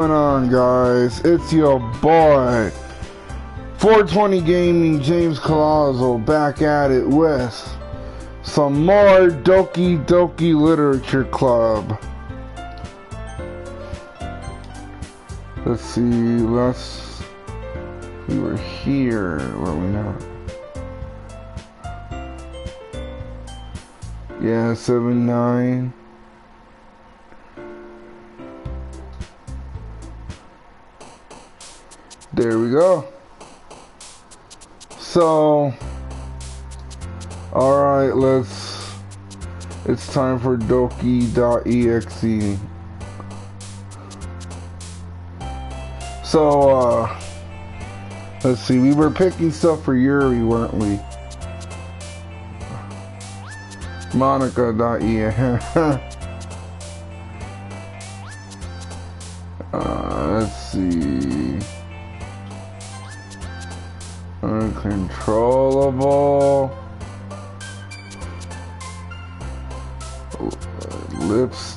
What's going on, guys? It's your boy 420 Gaming James Colazzo back at it with some more Doki Doki Literature Club. Let's see, we were here, were we not? Yeah, 7-9. There we go. So, alright, it's time for Doki.exe. So, let's see, we were picking stuff for Yuri, weren't we? Monica.exe. Let's see. Uncontrollable. Lips.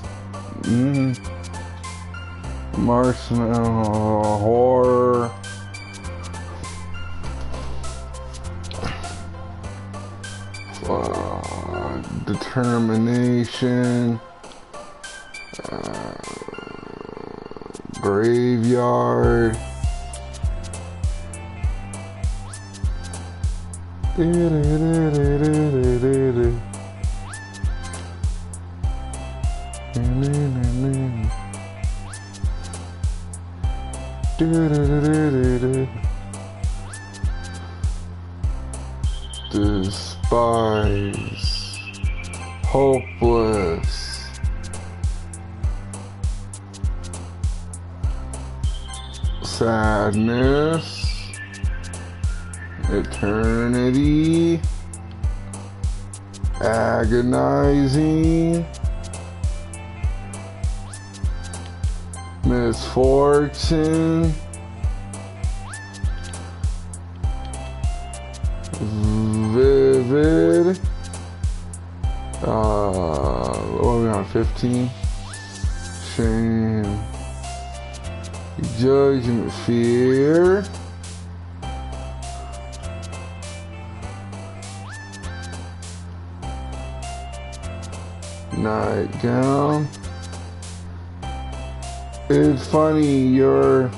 Marshmallow. Horror. Determination. Graveyard. Despise. Hopeless. Sadness. Eternity. Agonizing. Misfortune. Vivid. What are we on, 15? Shame. Judgment. Fear. Nightgown. It's funny, your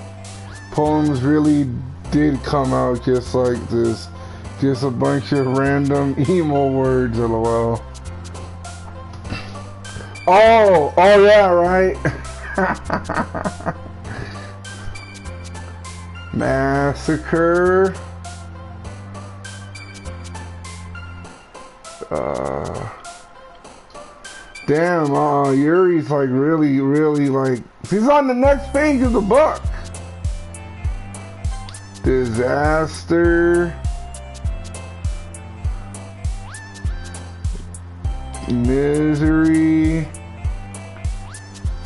poems really did come out just like this. Just a bunch of random emo words, lol. Oh yeah, right? Massacre. Damn, Yuri's like really like, he's on the next page of the book. Disaster. Misery.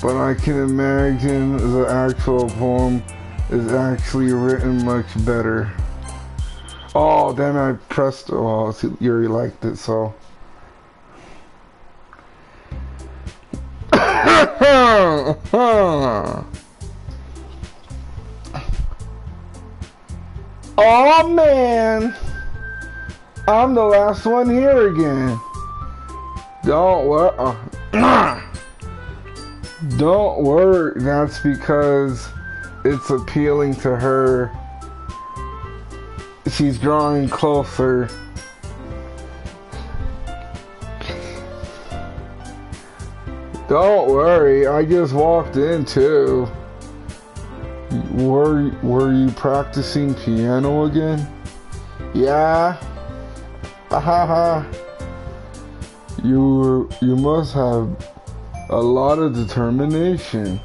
But I can imagine the actual poem is actually written much better. Oh, damn, I pressed, oh, Yuri liked it, so. Oh man, I'm the last one here again. Don't worry, that's because it's appealing to her. She's drawing closer. Don't worry, I just walked in too. Were you practicing piano again? Yeah. Haha. You must have a lot of determination.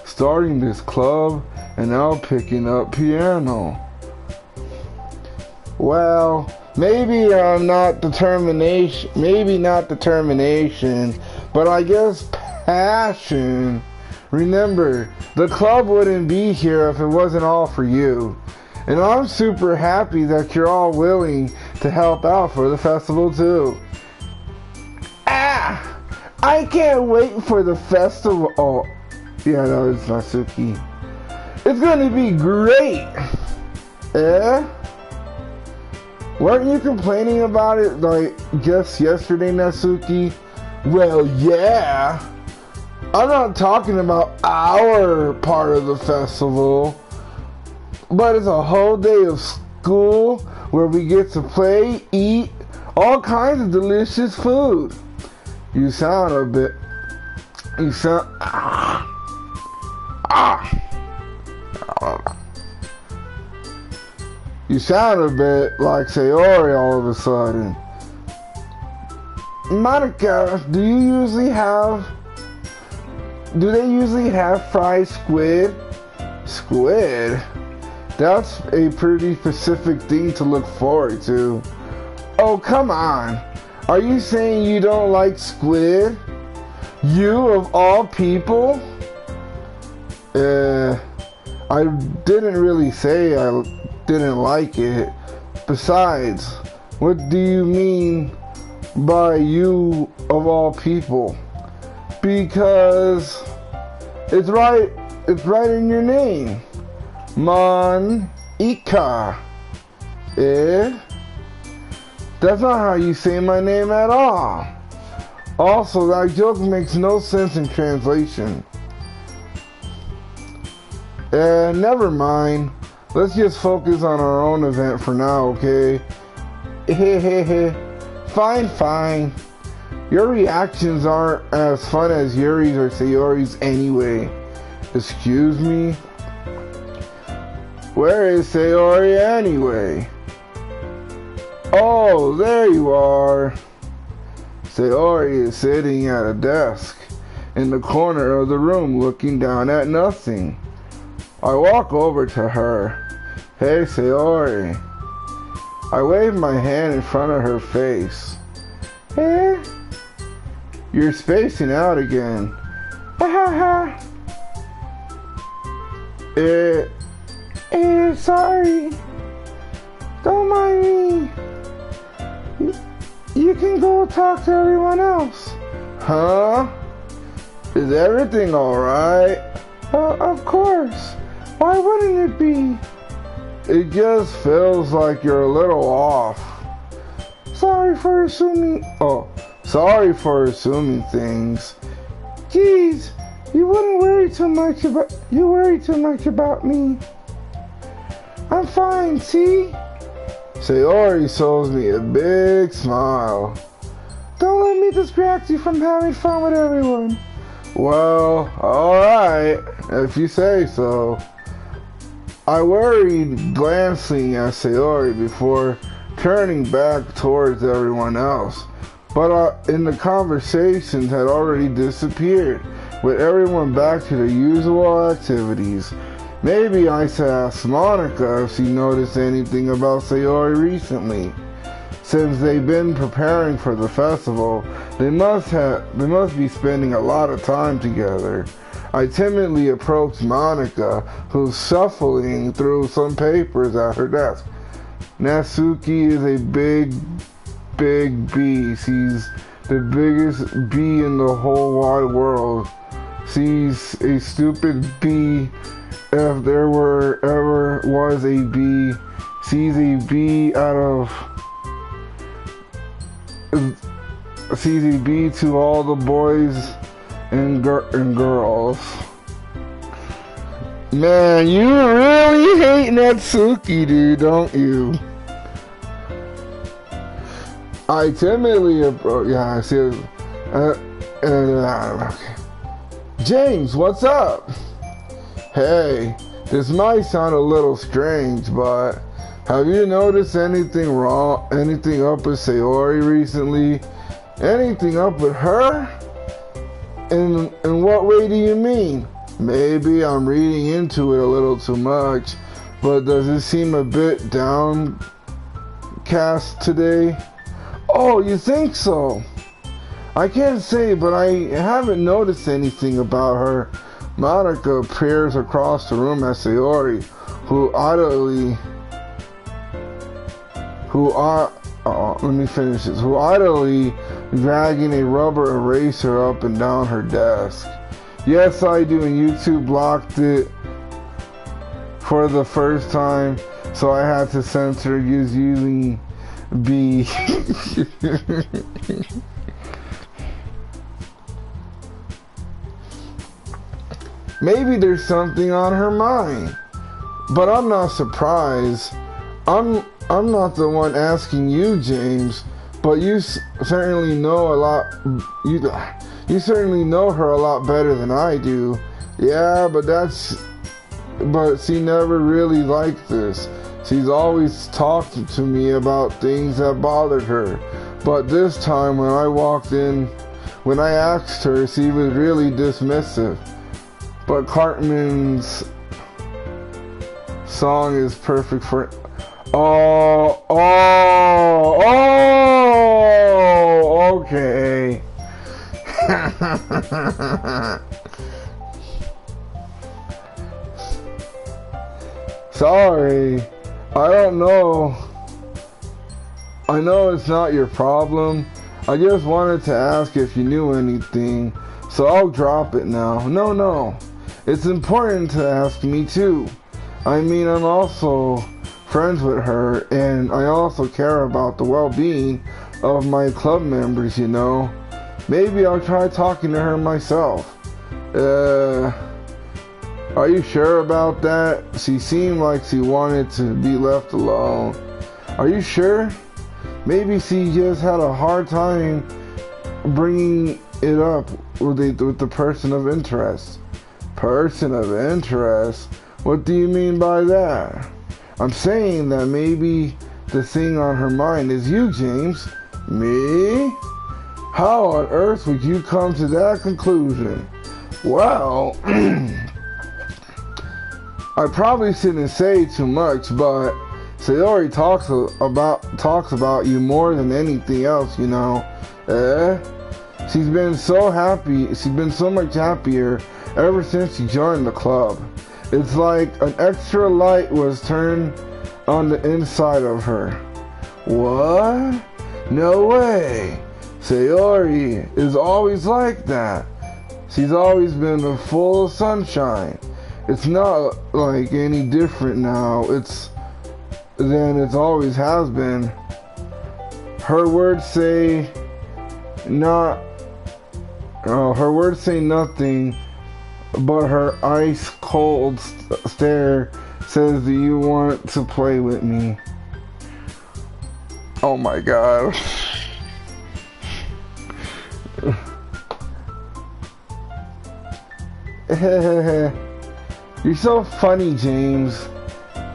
Starting this club and now picking up piano. Well, maybe not determination, but I guess passion. Remember, the club wouldn't be here if it wasn't all for you. And I'm super happy that you're all willing to help out for the festival too. I can't wait for the festival. Oh, yeah, that was Natsuki. It's gonna be great. Eh? Weren't you complaining about it like just yesterday, Natsuki? Well, yeah. I'm not talking about our part of the festival, but it's a whole day of school where we get to play, eat, all kinds of delicious food. You sound a bit... You sound... You sound a bit like Sayori all of a sudden. Monica, do they usually have fried squid? Squid? That's a pretty specific thing to look forward to. Oh, come on. Are you saying you don't like squid? You of all people? I didn't really say I didn't like it. Besides, what do you mean by you of all people? Because it's right in your name. Monica. That's not how you say my name at all. Also, that joke makes no sense in translation. Never mind. Let's just focus on our own event for now, okay? Fine. Your reactions aren't as fun as Yuri's or Sayori's anyway. Excuse me? Where is Sayori anyway? Oh, there you are. Sayori is sitting at a desk in the corner of the room looking down at nothing. I walk over to her. Hey, Sayori. I wave my hand in front of her face. Eh? You're spacing out again. Sorry. Don't mind me. You can go talk to everyone else. Huh? Is everything alright? Of course. Why wouldn't it be? It just feels like you're a little off. Sorry for assuming things. Geez, you worry too much about me. I'm fine, see? Sayori shows me a big smile. Don't let me distract you from having fun with everyone. Well, alright, if you say so. I worried, glancing at Sayori before turning back towards everyone else. But the conversations had already disappeared, with everyone back to their usual activities. Maybe I should ask Monica if she noticed anything about Sayori recently. Since they've been preparing for the festival, they must be spending a lot of time together. I timidly approached Monica, who's shuffling through some papers at her desk. Natsuki is a big bee. She's the biggest bee in the whole wide world. She's a stupid bee. If there ever was a bee, she's a bee to all the boys and girls. Man, you really hate Natsuki, dude, don't you? I timidly approached. Yeah, I see. Okay. James, what's up? Hey, this might sound a little strange, but have you noticed anything up with Sayori recently? Anything up with her? In what way do you mean? Maybe I'm reading into it a little too much, but does it seem a bit downcast today? Oh, you think so? I can't say, but I haven't noticed anything about her. Monica peers across the room at Sayori, who idly dragging a rubber eraser up and down her desk. Yes, I do, and YouTube blocked it for the first time, so I had to censor using B. Maybe there's something on her mind, but I'm not surprised. I'm not the one asking you, James, but you certainly know a lot. You certainly know her a lot better than I do. Yeah, but she never really liked this. She's always talked to me about things that bothered her. But this time when I asked her, she was really dismissive. But Cartman's song is perfect for... Okay. Sorry, I don't know. I know it's not your problem. I just wanted to ask if you knew anything, so I'll drop it now. No. It's important to ask me too. I mean, I'm also friends with her, and I also care about the well-being of my club members, you know. Maybe I'll try talking to her myself. Are you sure about that? She seemed like she wanted to be left alone. Are you sure? Maybe she just had a hard time bringing it up with the person of interest. Person of interest? What do you mean by that? I'm saying that maybe the thing on her mind is you, James. Me? How on earth would you come to that conclusion? Well, I probably shouldn't say too much, but Sayori talks about you more than anything else, you know. She's been so happy. She's been so much happier ever since she joined the club. It's like an extra light was turned on the inside of her. What? No way. Sayori is always like that. She's always been full of sunshine. It's not like any different now. Than it always has been. Her words say nothing, but her ice cold stare says, "Do you want to play with me?" Oh my god. You're so funny, James.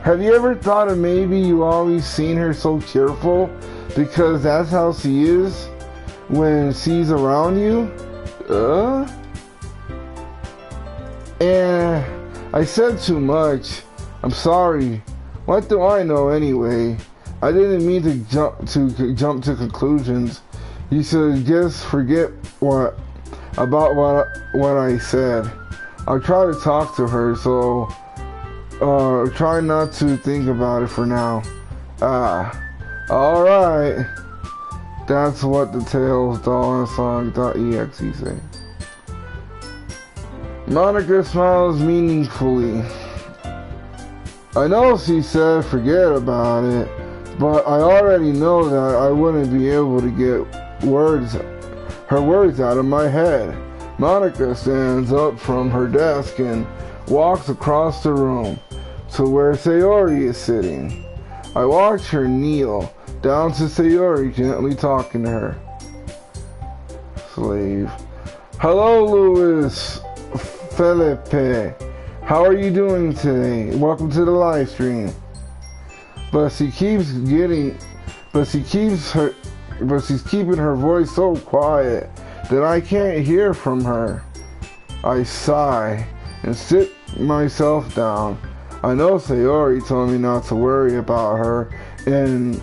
Have you ever thought of maybe you always seen her so cheerful because that's how she is when she's around you? And I said too much. I'm sorry. What do I know anyway? I didn't mean to jump to conclusions. You should just forget what I said. I'll try to talk to her, so try not to think about it for now. Alright. That's what the Tails doll and song.exe say. Monica smiles meaningfully. I know she said forget about it, but I already know that I wouldn't be able to get her words out of my head. Monica stands up from her desk and walks across the room to where Sayori is sitting. I watch her kneel down to Sayori, gently talking to her. Slave. Hello, Louis Felipe. How are you doing today? Welcome to the live stream. But she's keeping her voice so quiet that I can't hear from her. I sigh and sit myself down. I know Sayori told me not to worry about her and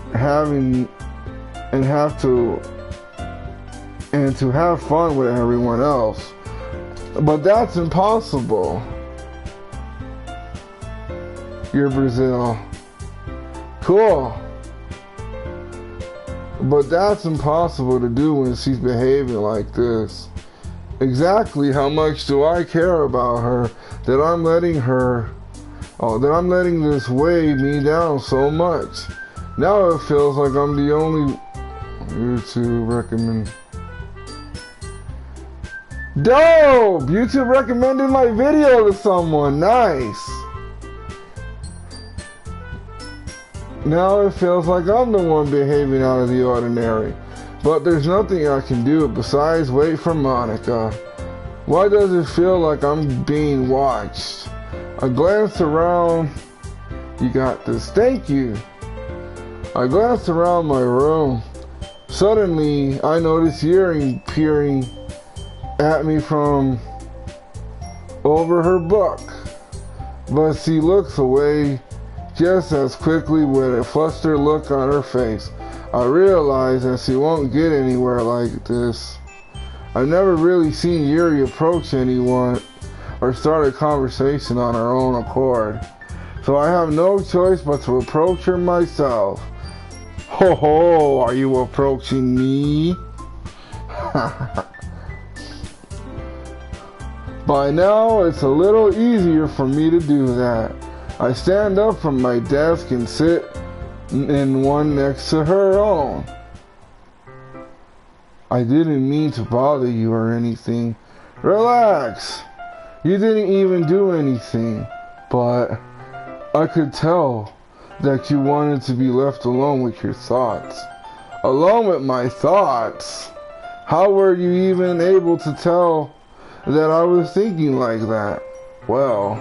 to have fun with everyone else. But that's impossible. You're Brazil. Cool. But that's impossible to do when she's behaving like this. Exactly how much do I care about her that I'm letting her Oh, that I'm letting this weigh me down so much. Now it feels like I'm the only YouTube recommend. Dope! YouTube recommended my video to someone. Nice. Now it feels like I'm the one behaving out of the ordinary. But there's nothing I can do besides wait for Monica. Why does it feel like I'm being watched? I glanced around. You got this. Thank you. I glanced around my room. Suddenly, I noticed Yuri peering at me from over her book. But she looks away just as quickly with a flustered look on her face. I realize that she won't get anywhere like this. I've never really seen Yuri approach anyone or start a conversation on her own accord. So I have no choice but to approach her myself. Ho ho, are you approaching me? By now, it's a little easier for me to do that. I stand up from my desk and sit in one next to her own. I didn't mean to bother you or anything. Relax. You didn't even do anything. But I could tell that you wanted to be left alone with your thoughts. Alone with my thoughts? How were you even able to tell that I was thinking like that? Well,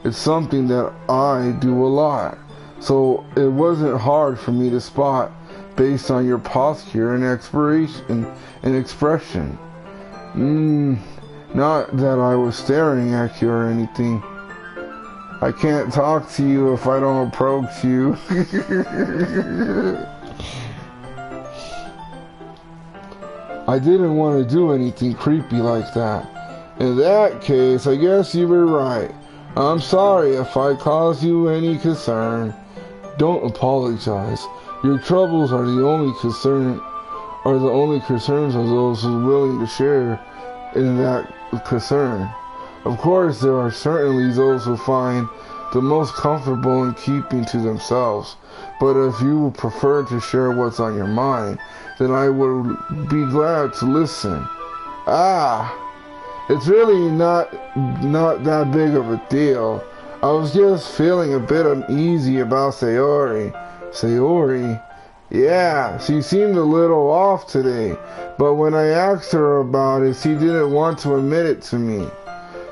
it's something that I do a lot. So it wasn't hard for me to spot based on your posture and expression. Not that I was staring at you or anything. I can't talk to you if I don't approach you. I didn't want to do anything creepy like that. In that case, I guess you were right. I'm sorry if I caused you any concern. Don't apologize. Your troubles are the only concerns of those who are willing to share in that concern. Of course, there are certainly those who find the most comfortable in keeping to themselves. But if you would prefer to share what's on your mind, then I would be glad to listen. It's really not that big of a deal. I was just feeling a bit uneasy about Sayori. Sayori? Yeah, she seemed a little off today, but when I asked her about it, she didn't want to admit it to me.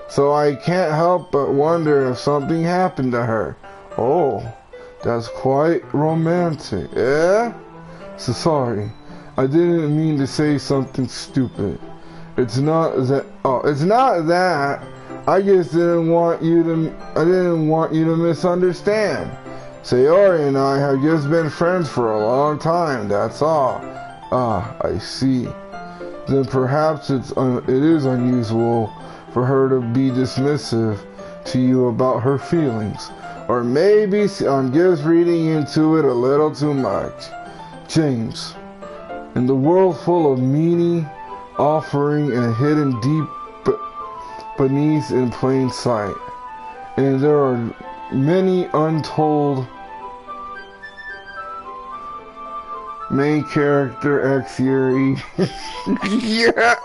So I can't help but wonder if something happened to her. Oh, that's quite romantic. Eh? So sorry. I didn't mean to say something stupid. It's not that. I just didn't want you to misunderstand. Sayori and I have just been friends for a long time, that's all. I see. Then perhaps it is unusual for her to be dismissive to you about her feelings. Or maybe I'm just reading into it a little too much. James, in the world full of meaning, offering, and hidden deep beneath in plain sight, and there are many untold main character X Yuri. Yeah.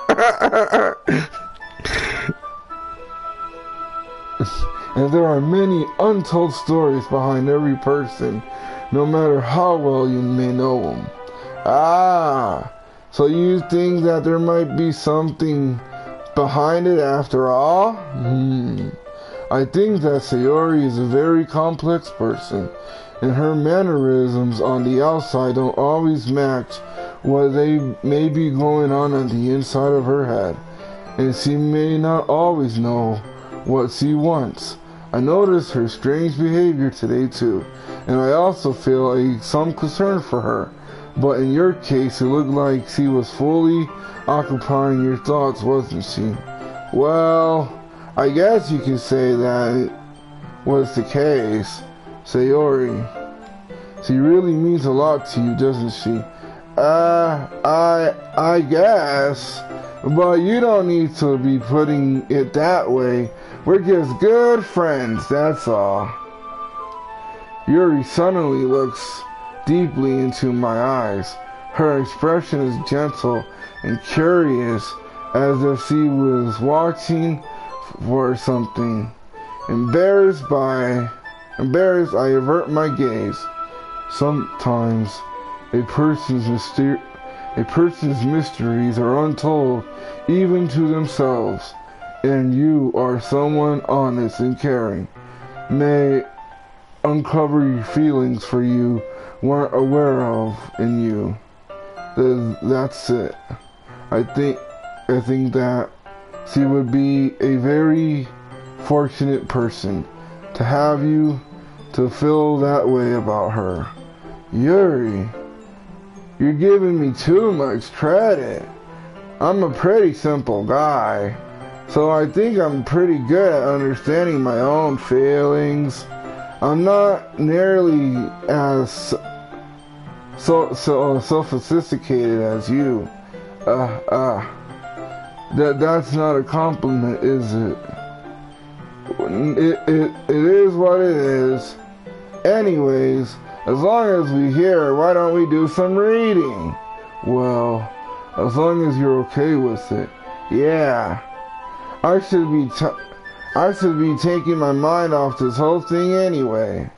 And there are many untold stories behind every person, no matter how well you may know them. So you think that there might be something behind it after all? I think that Sayori is a very complex person, and her mannerisms on the outside don't always match what they may be going on the inside of her head, and she may not always know what she wants. I noticed her strange behavior today too, and I also feel some concern for her. But in your case, it looked like she was fully occupying your thoughts, wasn't she? Well, I guess you can say that was the case. Sayori, she really means a lot to you, doesn't she? I guess. But you don't need to be putting it that way. We're just good friends, that's all. Yuri suddenly looks deeply into my eyes. Her expression is gentle and curious, as if she was watching for something. Embarrassed, I avert my gaze. Sometimes a person's mysteries are untold even to themselves, and you are someone honest and caring. May uncover your feelings for you weren't aware of in you. That's it. I think that she would be a very fortunate person to have you to feel that way about her. Yuri, you're giving me too much credit. I'm a pretty simple guy, so I think I'm pretty good at understanding my own feelings. I'm not nearly as so sophisticated as you. That's not a compliment, is it? It is what it is. Anyways, as long as we're here, why don't we do some reading? Well, as long as you're okay with it. Yeah. I should be taking my mind off this whole thing anyway.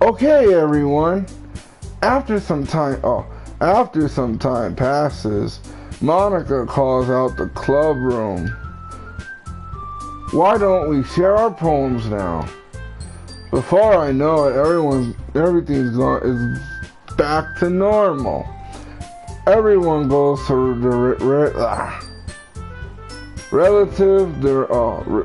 Okay, everyone. After some time passes, Monica calls out the club room. Why don't we share our poems now? Before I know it, everything's is back to normal. Everyone goes to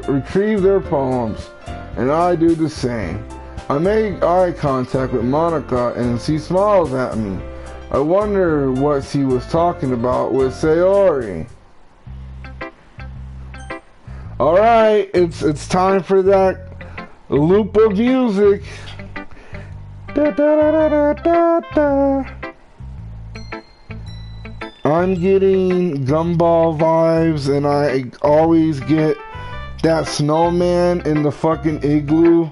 retrieve their poems, and I do the same. I make eye contact with Monica, and she smiles at me. I wonder what she was talking about with Sayori. Alright, it's time for that loop of music. Da, da, da, da, da, da. I'm getting Gumball vibes, and I always get that snowman in the fucking igloo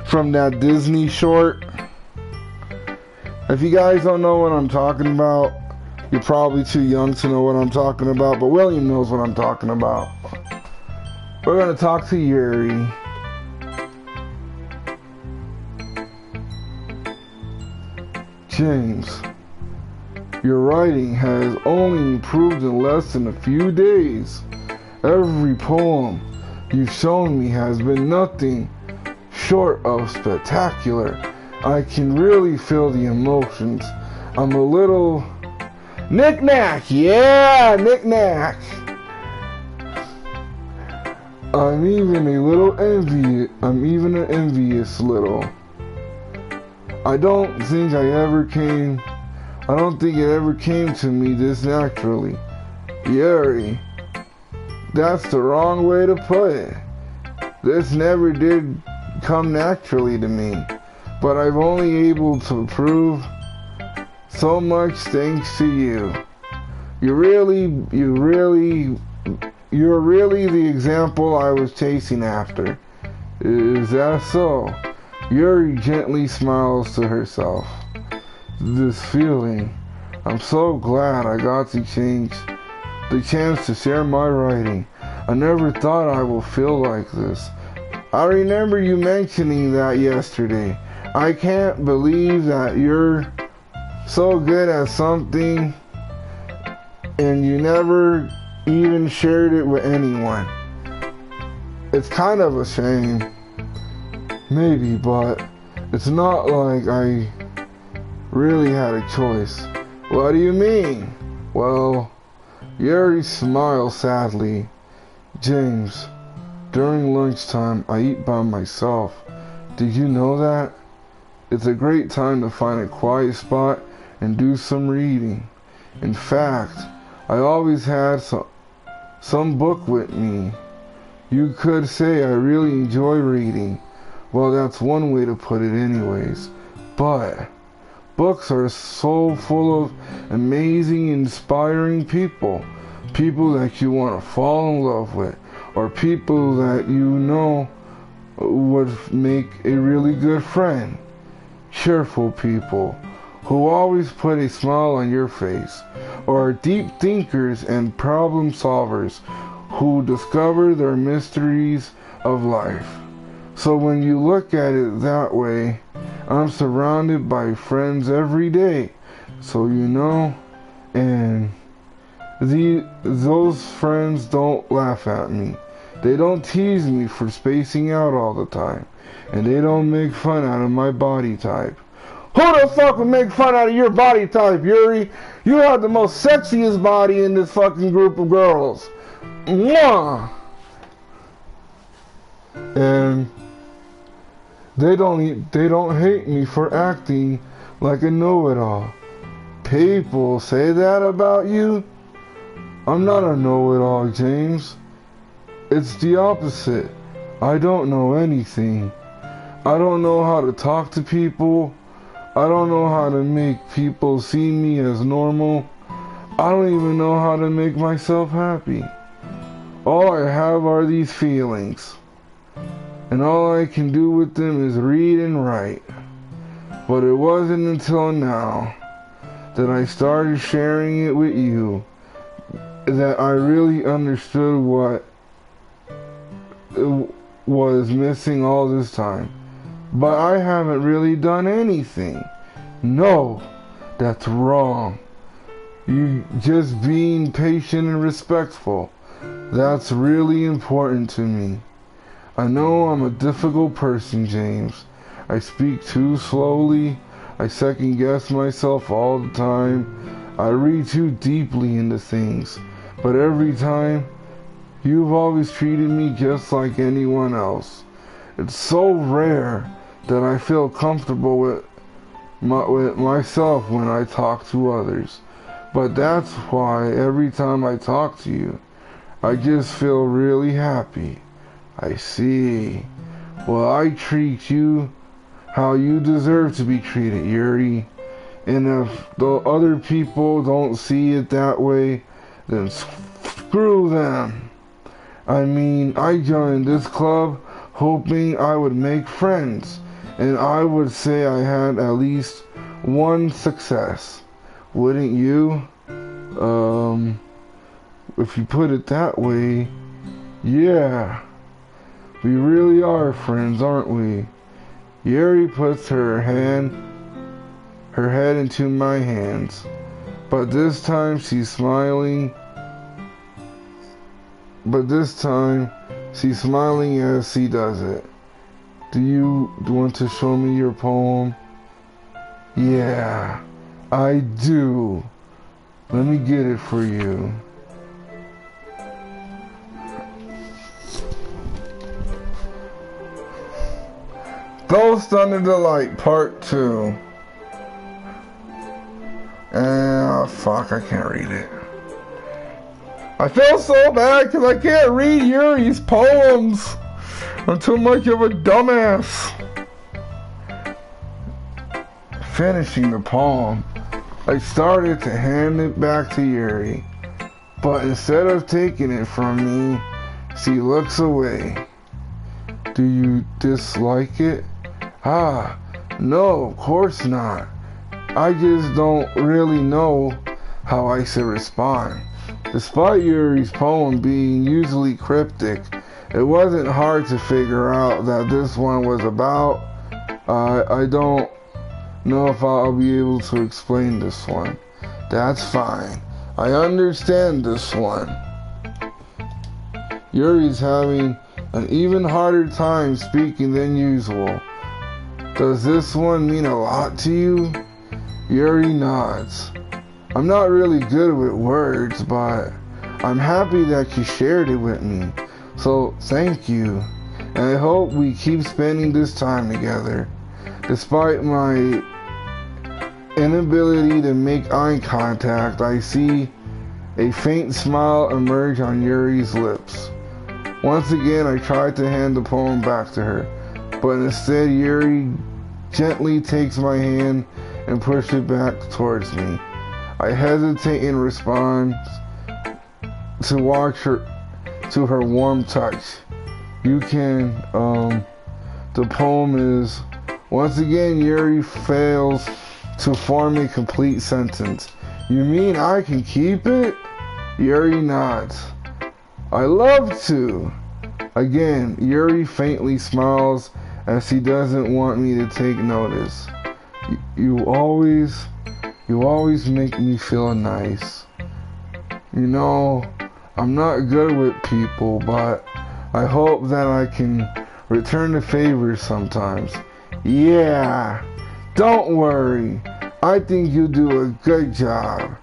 from that Disney short. If you guys don't know what I'm talking about, you're probably too young to know what I'm talking about, but William knows what I'm talking about. We're gonna talk to Yuri. James, your writing has only improved in less than a few days. Every poem you've shown me has been nothing short of spectacular. I can really feel the emotions. I'm a little knick-knack, yeah, knick-knack. I'm even an envious little. I don't think it ever came to me this naturally. Yuri, that's the wrong way to put it. This never did come naturally to me, but I've only able to prove so much thanks to you. You're really the example I was chasing after. Is that so? Yuri gently smiles to herself. This feeling, I'm so glad I got the chance to share my writing. I never thought I would feel like this. I remember you mentioning that yesterday. I can't believe that you're so good at something and you never even shared it with anyone. It's kind of a shame. Maybe, but it's not like I really had a choice. What do you mean? Well, Yuri smiles sadly. James, during lunchtime I eat by myself. Did you know that? It's a great time to find a quiet spot and do some reading. In fact, I always had some book with me. You could say I really enjoy reading. Well, that's one way to put it anyways. But books are so full of amazing, inspiring people. people that you want to fall in love with, or people that you know would make a really good friend. Cheerful people who always put a smile on your face, or deep thinkers and problem solvers who discover their mysteries of life. So when you look at it that way, I'm surrounded by friends every day. So you know, and those friends don't laugh at me. They don't tease me for spacing out all the time. And they don't make fun out of my body type. Who the fuck would make fun out of your body type, Yuri? You have the most sexiest body in this fucking group of girls. Mwah! And they don't hate me for acting like a know-it-all. People say that about you? I'm not a know-it-all, James. It's the opposite. I don't know anything. I don't know how to talk to people. I don't know how to make people see me as normal. I don't even know how to make myself happy. All I have are these feelings. And all I can do with them is read and write. But it wasn't until now that I started sharing it with you that I really understood what was missing all this time. But I haven't really done anything. No, that's wrong. You just being patient and respectful. That's really important to me. I know I'm a difficult person, James. I speak too slowly. I second guess myself all the time. I read too deeply into things. But every time, you've always treated me just like anyone else. It's so rare that I feel comfortable with myself when I talk to others. But that's why every time I talk to you, I just feel really happy. I see. Well, I treat you how you deserve to be treated, Yuri. And if the other people don't see it that way, then screw them. I mean, I joined this club hoping I would make friends, and I would say I had at least one success. Wouldn't you? If you put it that way, yeah. We really are friends, aren't we? Yuri puts her head into my hands. But this time she's smiling. as she does it. Do you want to show me your poem? Yeah, I do. Let me get it for you. Ghost Under the Light, Part 2. Fuck, I can't read it. I feel so bad because I can't read Yuri's poems. I'm too much of a dumbass. Finishing the poem, I started to hand it back to Yuri. But instead of taking it from me, she looks away. Do you dislike it? No, of course not. I just don't really know how I should respond. Despite Yuri's poem being usually cryptic, it wasn't hard to figure out that this one was about. I don't know if I'll be able to explain this one. That's fine. I understand this one. Yuri's having an even harder time speaking than usual. Does this one mean a lot to you? Yuri nods. I'm not really good with words, but I'm happy that you shared it with me. So thank you. And I hope we keep spending this time together. Despite my inability to make eye contact, I see a faint smile emerge on Yuri's lips. Once again, I tried to hand the poem back to her, but instead Yuri gently takes my hand and pushes it back towards me. I hesitate in response, to watch her, to her warm touch. You can, the poem is, once again, Yuri fails to form a complete sentence. You mean I can keep it? Yuri nods. I love to. Again, Yuri faintly smiles as he doesn't want me to take notice. You always make me feel nice. You know, I'm not good with people, but I hope that I can return the favor sometimes. Yeah, don't worry. I think you'll do a good job.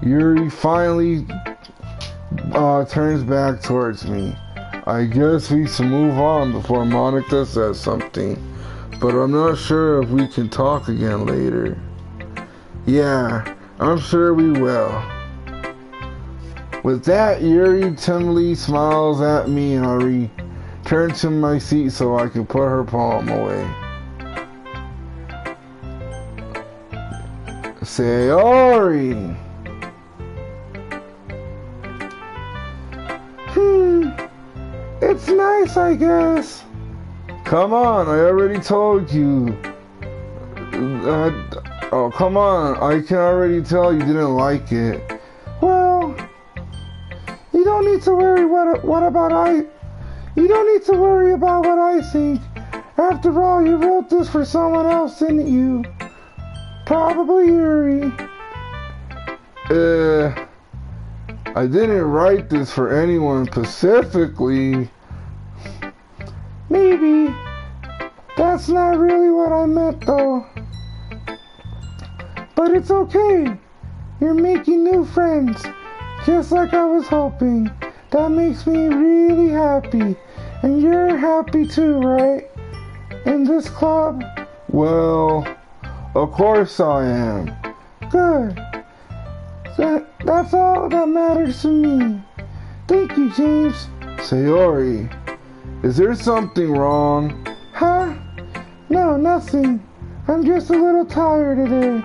Yuri finally turns back towards me. I guess we should move on before Monica says something, but I'm not sure if we can talk again later. Yeah, I'm sure we will. With that, Yuri timidly smiles at me and I return to my seat so I can put her poem away. Sayori! It's nice, I guess. Come on, I already told you. Oh, come on, I can already tell you didn't like it. Well, you don't need to worry you don't need to worry about what I think. After all, you wrote this for someone else, didn't you? Probably Yuri. I didn't write this for anyone specifically. Maybe. That's not really what I meant though. But it's okay. You're making new friends. Just like I was hoping. That makes me really happy. And you're happy too, right? In this club? Well, of course I am. Good. That's all that matters to me. Thank you, James. Sayori, is there something wrong? Huh? No, nothing. I'm just a little tired today.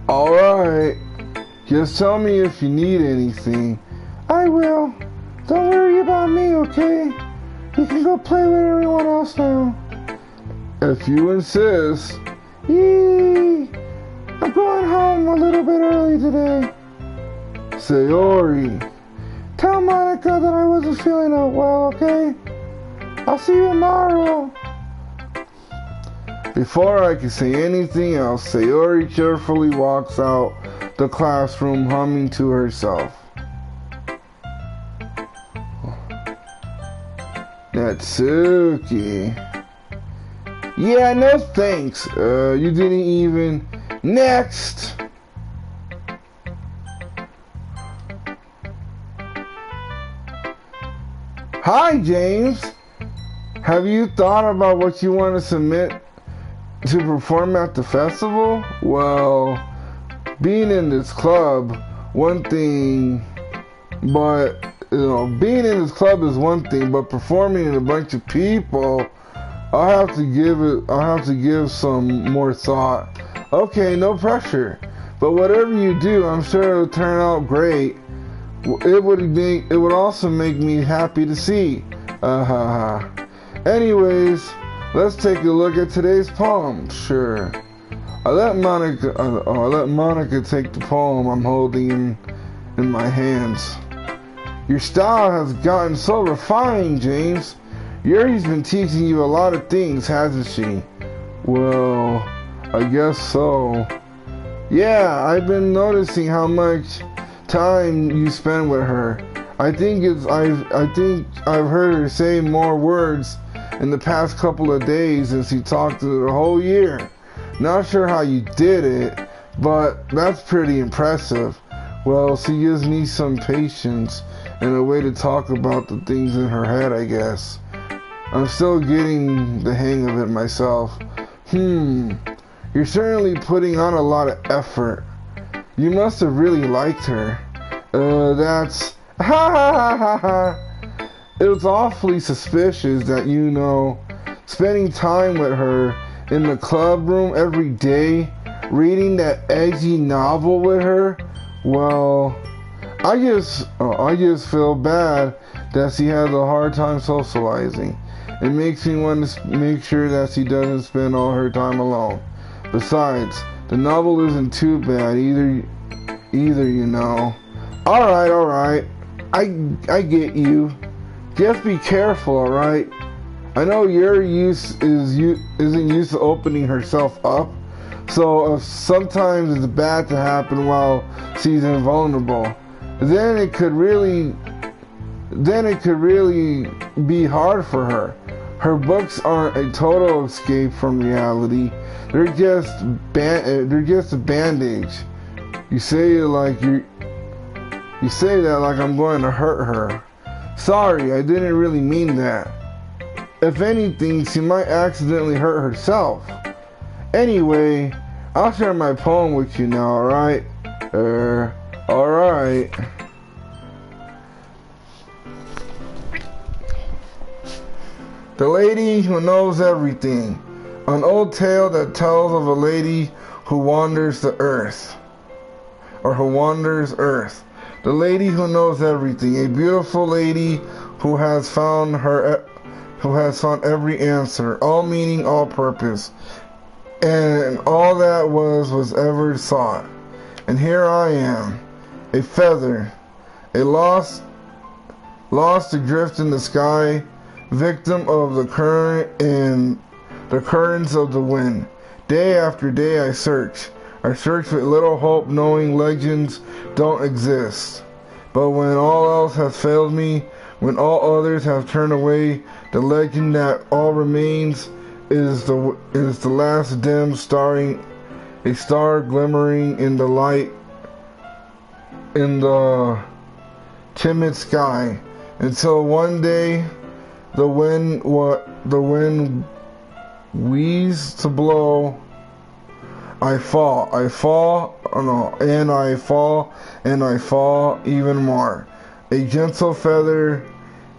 Alright. Just tell me if you need anything. I will. Don't worry about me, okay? You can go play with everyone else now. If you insist. Yee! I'm going home a little bit early today. Sayori. Tell Monica that I wasn't feeling well, okay? I'll see you tomorrow. Before I can say anything else, Sayori cheerfully walks out the classroom humming to herself. Natsuki. Yeah, no thanks. You didn't even... Next! Hi, James. Have you thought about what you want to submit to perform at the festival? Well, being in this club, one thing, but, being in this club is one thing, but performing in a bunch of people, I'll have to give some more thought. Okay, no pressure. But whatever you do, I'm sure it'll turn out great. It would also make me happy to see. Anyways, let's take a look at today's poem. Sure. I let Monica take the poem I'm holding in my hands. Your style has gotten so refined, James. Yuri's been teaching you a lot of things, hasn't she? Well, I guess so. Yeah, I've been noticing how much time you spend with her. I think I've heard her say more words in the past couple of days than she talked to the whole year. Not sure how you did it, but that's pretty impressive. Well, she just needs some patience and a way to talk about the things in her head, I guess. I'm still getting the hang of it myself. You're certainly putting on a lot of effort. You must have really liked her. That's... It was awfully suspicious that, spending time with her in the club room every day, reading that edgy novel with her, well, I just feel bad that she has a hard time socializing. It makes me want to make sure that she doesn't spend all her time alone. Besides, the novel isn't too bad either, you know. Alright. I get you. Just be careful, alright? I know isn't used to opening herself up, so sometimes it's bad to happen while she's invulnerable. Then it could really be hard for her. Her books aren't a total escape from reality. They're just a bandage. You say that like I'm going to hurt her. Sorry, I didn't really mean that. If anything, she might accidentally hurt herself. Anyway, I'll share my poem with you now, alright? Alright. The Lady Who Knows Everything. An old tale that tells of a lady who wanders the earth. Or who wanders earth. The lady who knows everything. A beautiful lady who has found every answer, all meaning, all purpose, and all that was ever sought. And here I am, a feather, a lost adrift in the sky, victim of the current and the currents of the wind. Day after day I search with little hope, knowing legends don't exist. But when all else has failed me, when all others have turned away, the legend that all remains is the last dim starring, a star glimmering in the light, in the timid sky, until one day the wind wheezes to blow. I fall even more. A gentle feather,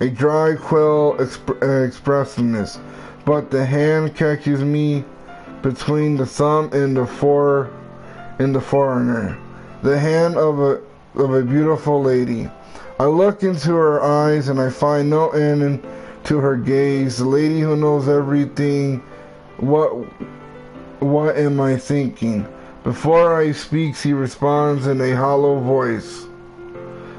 a dry quill expressiveness, but the hand catches me between the thumb and the foreigner. The hand of a beautiful lady. I look into her eyes and I find no end to her gaze. The lady who knows everything. What am I thinking? Before I speak, she responds in a hollow voice.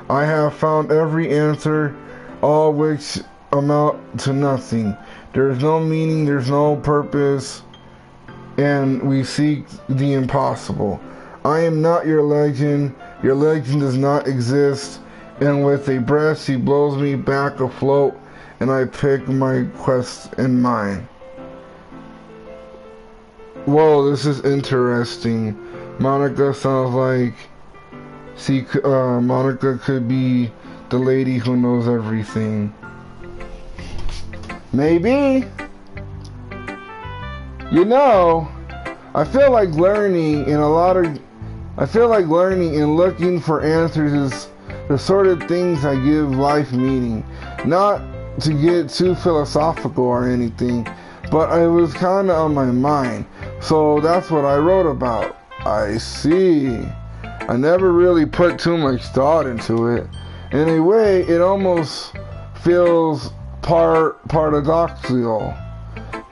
I have found every answer, all which amount to nothing. There is no meaning, there's no purpose, and we seek the impossible. I am not your legend does not exist, and with a breath she blows me back afloat, and I pick my quest in mine. Whoa, this is interesting. Monica sounds like Monica could be the lady who knows everything. Maybe. You know, I feel like learning and looking for answers is the sort of things that give life meaning. Not to get too philosophical or anything, but it was kind of on my mind. So that's what I wrote about. I see. I never really put too much thought into it. In a way, it almost feels paradoxical.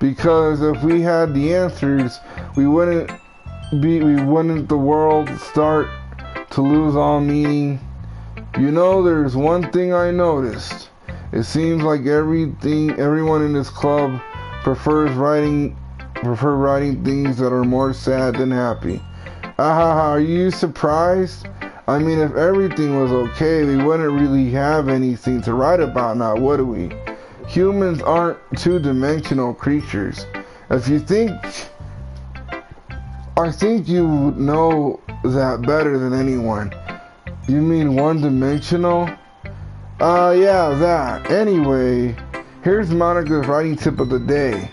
Because if we had the answers, wouldn't the world start to lose all meaning? You know, there's one thing I noticed. It seems like everyone in this club prefer writing things that are more sad than happy. Are you surprised? I mean, if everything was okay, we wouldn't really have anything to write about now, would we? Humans aren't two-dimensional creatures. I think you know that better than anyone. You mean one-dimensional? Yeah, that. Anyway, here's Monica's writing tip of the day.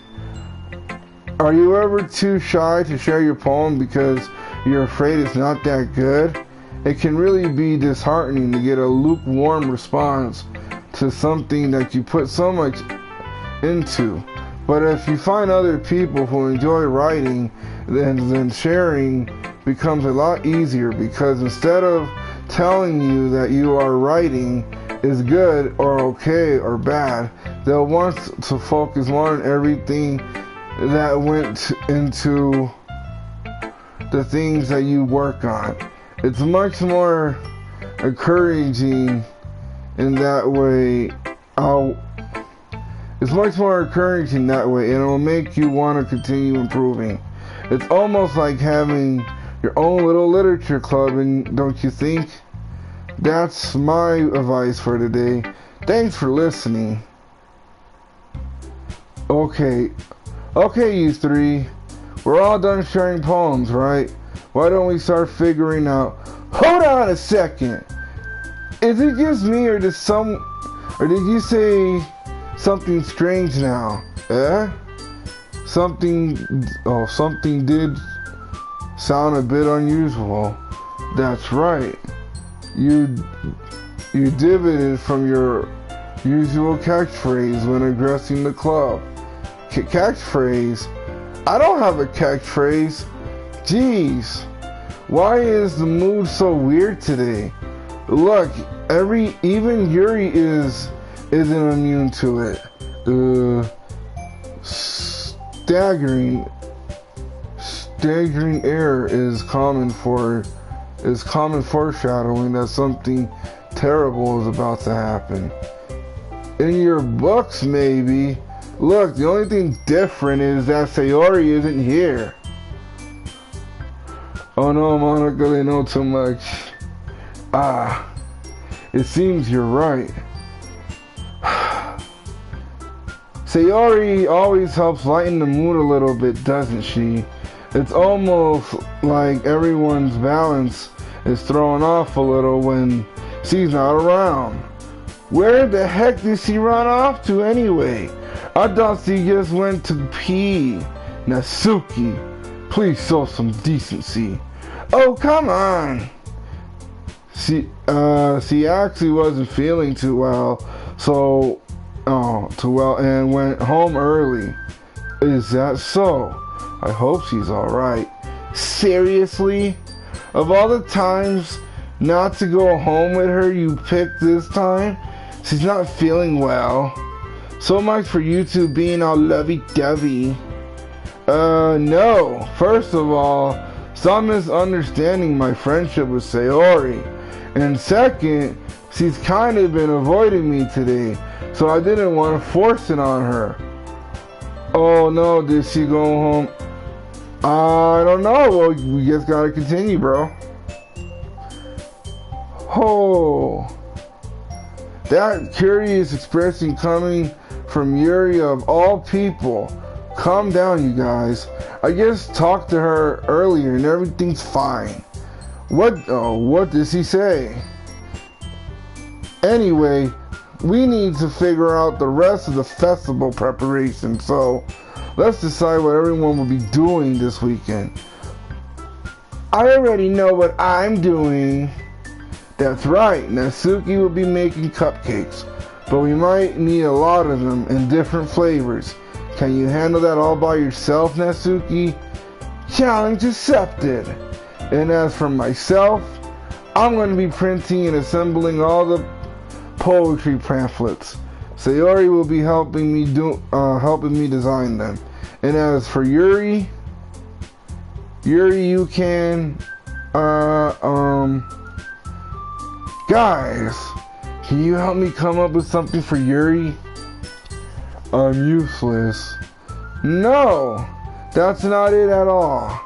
Are you ever too shy to share your poem because you're afraid it's not that good? It can really be disheartening to get a lukewarm response to something that you put so much into. But if you find other people who enjoy writing, then sharing becomes a lot easier, because instead of telling you that you are writing is good or okay or bad. They'll want to focus more on everything that went into the things that you work on. It's much more encouraging in that way. It's much more encouraging that way, and it will make you want to continue improving. It's almost like having your own little literature club, and don't you think? That's my advice for today. Thanks for listening. Okay, you three. We're all done sharing poems, right? Why don't we start figuring out... Hold on a second! Is it just me, or did you say something strange now? Eh? Something did sound a bit unusual. That's right. You deviated from your usual catchphrase when addressing the club. Catchphrase? I don't have a catchphrase. Jeez. Why is the mood so weird today? Look, even Yuri isn't immune to it. Staggering air is common foreshadowing that something terrible is about to happen. In your books, maybe. Look, the only thing different is that Sayori isn't here. Oh no, Monica, they know too much. It seems you're right. Sayori always helps lighten the mood a little bit, doesn't she? It's almost like everyone's balance is thrown off a little when she's not around. Where the heck did she run off to anyway? I thought she just went to pee. Natsuki, please show some decency. Oh, come on. She actually wasn't feeling too well, and went home early. Is that so? I hope she's alright. Seriously? Of all the times not to go home with her, you picked this time? She's not feeling well. So much for you two being all lovey-dovey. No. First of all, stop misunderstanding my friendship with Sayori. And second, she's kind of been avoiding me today, so I didn't want to force it on her. Oh no, did she go home? I don't know. Well, we just gotta continue, bro. Oh, that curious expression coming from Yuri of all people. Calm down, you guys. I just talked to her earlier and everything's fine. What did she say? Anyway, we need to figure out the rest of the festival preparation, so let's decide what everyone will be doing this weekend. I already know what I'm doing. That's right, Natsuki will be making cupcakes, but we might need a lot of them in different flavors. Can you handle that all by yourself, Natsuki? Challenge accepted. And as for myself, I'm going to be printing and assembling all the poetry pamphlets. Sayori will be helping me design them. And as for Yuri, you can, guys, can you help me come up with something for Yuri? I'm useless. No, that's not it at all.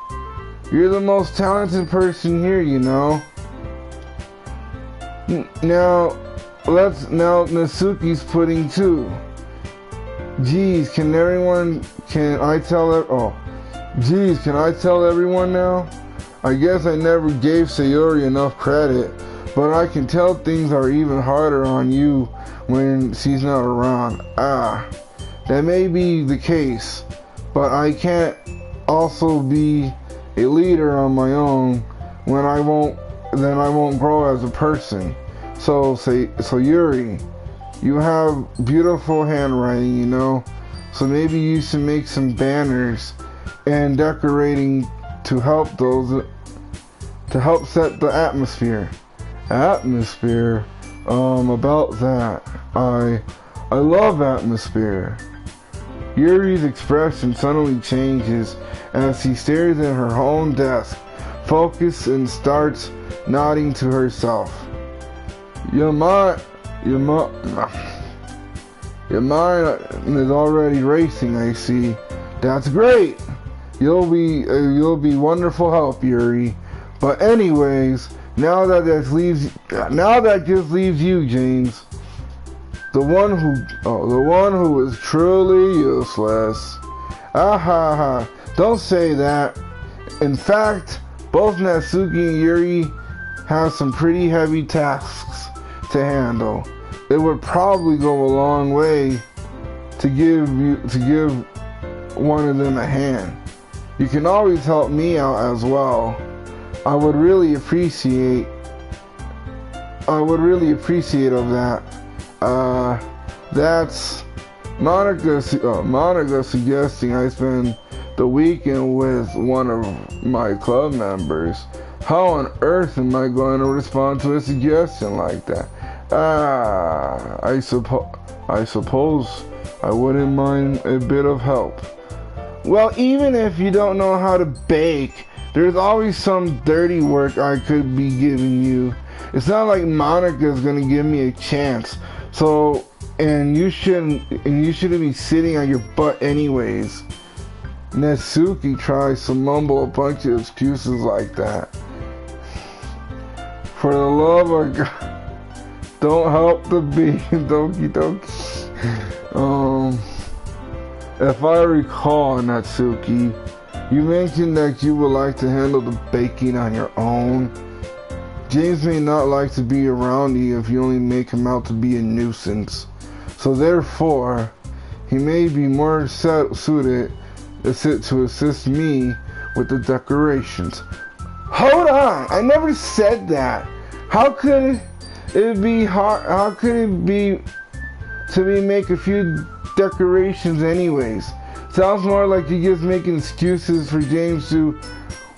You're the most talented person here, you know. Now Natsuki's pudding too. Geez, can I tell everyone now? I guess I never gave Sayori enough credit, but I can tell things are even harder on you when she's not around. That may be the case, but I can't also be a leader on my own when I won't grow as a person. So Yuri, you have beautiful handwriting, you know, so maybe you should make some banners and decorating to help set the atmosphere. Atmosphere. About that. I love atmosphere. Yuri's expression suddenly changes as he stares at her own desk, focused, and starts nodding to herself. Your mind is already racing, I see. That's great. You'll be wonderful help, Yuri. But anyways, now that just leaves you, James. The one who is truly useless. Ah ha ha. Don't say that. In fact, both Natsuki and Yuri have some pretty heavy tasks to handle. It would probably go a long way to give one of them a hand. You can always help me out as well. I would really appreciate of that. That's Monica suggesting I spend the weekend with one of my club members. How on earth am I going to respond to a suggestion like that? I suppose I wouldn't mind a bit of help. Well, even if you don't know how to bake, there's always some dirty work I could be giving you. It's not like Monica's gonna give me a chance. So, and you shouldn't be sitting on your butt anyways. Natsuki tries to mumble a bunch of excuses like that. For the love of God, don't help the bee, Doki Doki. If I recall, Natsuki, you mentioned that you would like to handle the baking on your own. James may not like to be around you if you only make him out to be a nuisance. So therefore, he may be more suited to assist me with the decorations. Hold on! I never said that! How could it be hard? How could it be to make a few decorations anyways? Sounds more like you're just making excuses for James to...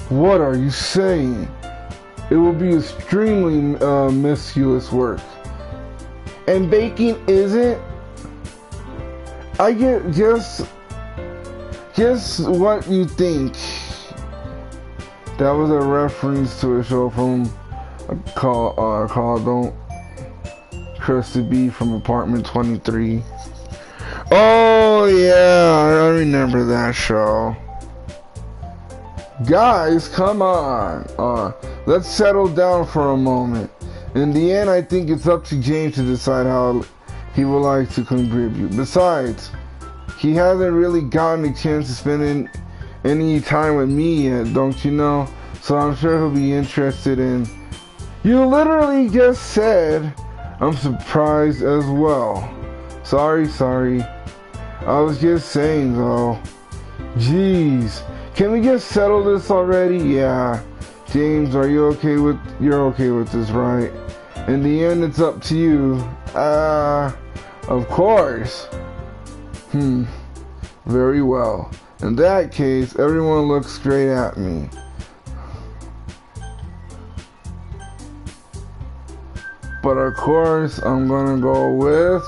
What are you saying? It will be extremely mischievous work. And baking isn't? I get just what you think. That was a reference to a show from called Don't Trust the Bee from Apartment 23. Oh yeah, I remember that show. Guys, come on. Let's settle down for a moment. In the end, I think it's up to James to decide how he would like to contribute. Besides, he hasn't really gotten a chance to spend any time with me yet, don't you know? So I'm sure he'll be interested in... You literally just said, I'm surprised as well. Sorry. I was just saying though. Jeez. Can we just settle this already? Yeah. James, you're okay with this, right? In the end, it's up to you. Of course. Very well. In that case, everyone looks straight at me. But of course, I'm gonna go with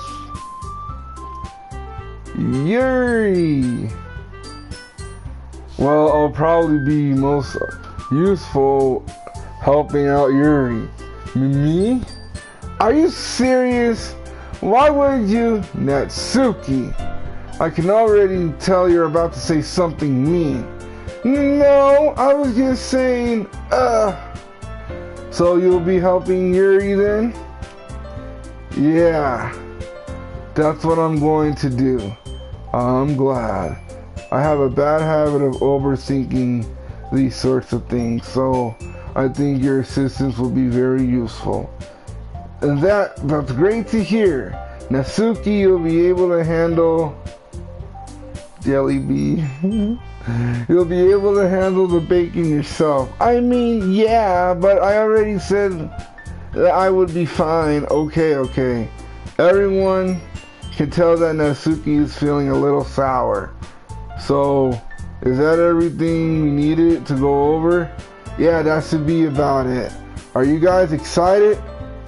Yuri. Well, I'll probably be most useful helping out Yuri. Me? Are you serious? Why would you? Natsuki, I can already tell you're about to say something mean. No, I was just saying, So you'll be helping Yuri then? Yeah, that's what I'm going to do. I'm glad. I have a bad habit of overthinking these sorts of things, so I think your assistance will be very useful. And that's great to hear. Natsuki, you'll be able to handle Jelly Bee. You'll be able to handle the baking yourself. I mean, yeah, but I already said that I would be fine. Okay. Everyone can tell that Natsuki is feeling a little sour. So, is that everything we needed to go over? Yeah, that should be about it. Are you guys excited?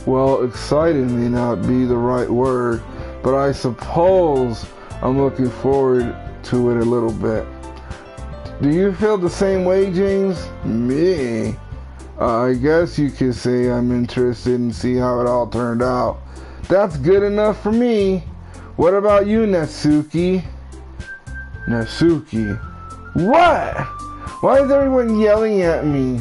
Well, excited may not be the right word, but I suppose I'm looking forward to it a little bit. Do you feel the same way, James? Me? I guess you could say I'm interested in see how it all turned out. That's good enough for me. What about you, Natsuki? Natsuki? What? Why is everyone yelling at me?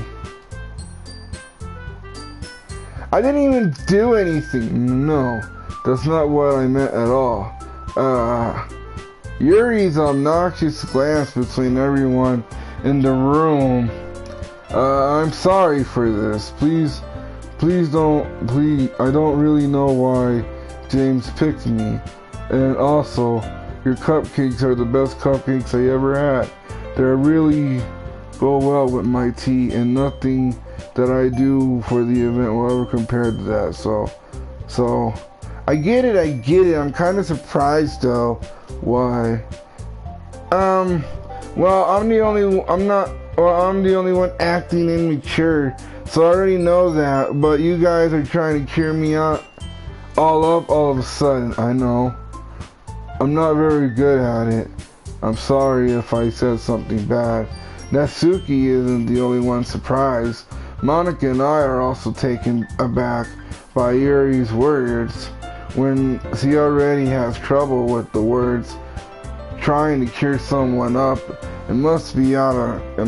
I didn't even do anything. No, that's not what I meant at all. Yuri's obnoxious glance between everyone in the room. I'm sorry for this. Please don't, I don't really know why James picked me. And also, your cupcakes are the best cupcakes I ever had. They really go well with my tea, and nothing that I do for the event will ever compare to that. So, I get it. I'm kind of surprised though. Why? Well, I'm the only one acting immature, so I already know that, but you guys are trying to cheer me up all of a sudden. I know. I'm not very good at it. I'm sorry if I said something bad. Natsuki isn't the only one surprised. Monica and I are also taken aback by Yuri's words when she already has trouble with the words trying to cheer someone up. It must be hard. It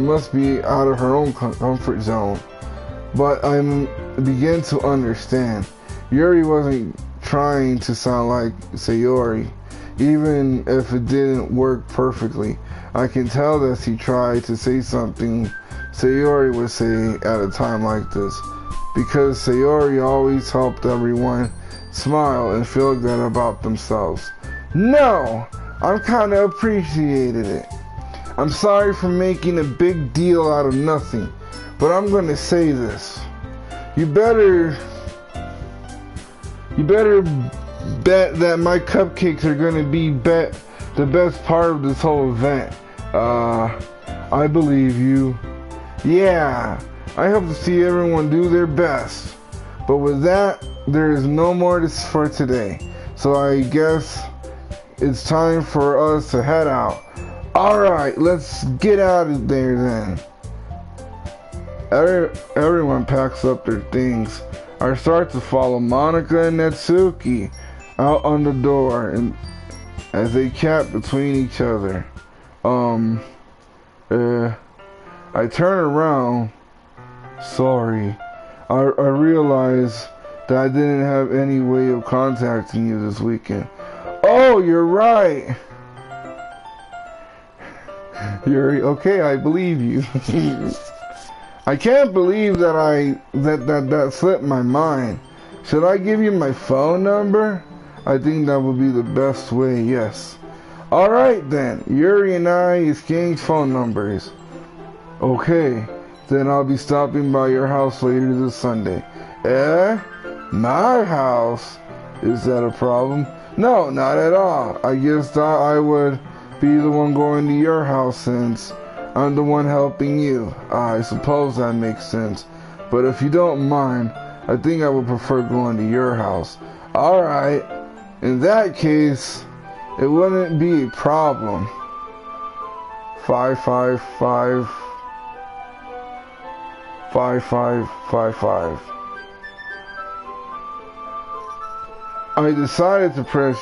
must be out of her own comfort zone. But I begin to understand. Yuri wasn't trying to sound like Sayori, even if it didn't work perfectly. I can tell that he tried to say something Sayori would say at a time like this, because Sayori always helped everyone smile and feel good about themselves. No! I kind of appreciated it. I'm sorry for making a big deal out of nothing, but I'm going to say this. You better bet that my cupcakes are going to be the best part of this whole event. I believe you. Yeah, I hope to see everyone do their best. But with that, there is no more for today. So I guess it's time for us to head out. Alright, let's get out of there then. Everyone packs up their things. I start to follow Monica and Natsuki out on the door, and as they chat between each other. I turn around. Sorry. I realize that I didn't have any way of contacting you this weekend. Oh, you're right. Yuri, okay, I believe you. I can't believe that slipped my mind. Should I give you my phone number? I think that would be the best way, yes. Alright then, Yuri and I exchange phone numbers. Okay, then I'll be stopping by your house later this Sunday. My house? Is that a problem? No, not at all. I just thought I would be the one going to your house since I'm the one helping you. I suppose that makes sense. But if you don't mind, I think I would prefer going to your house. Alright. In that case, it wouldn't be a problem. 555 5555. I decided to press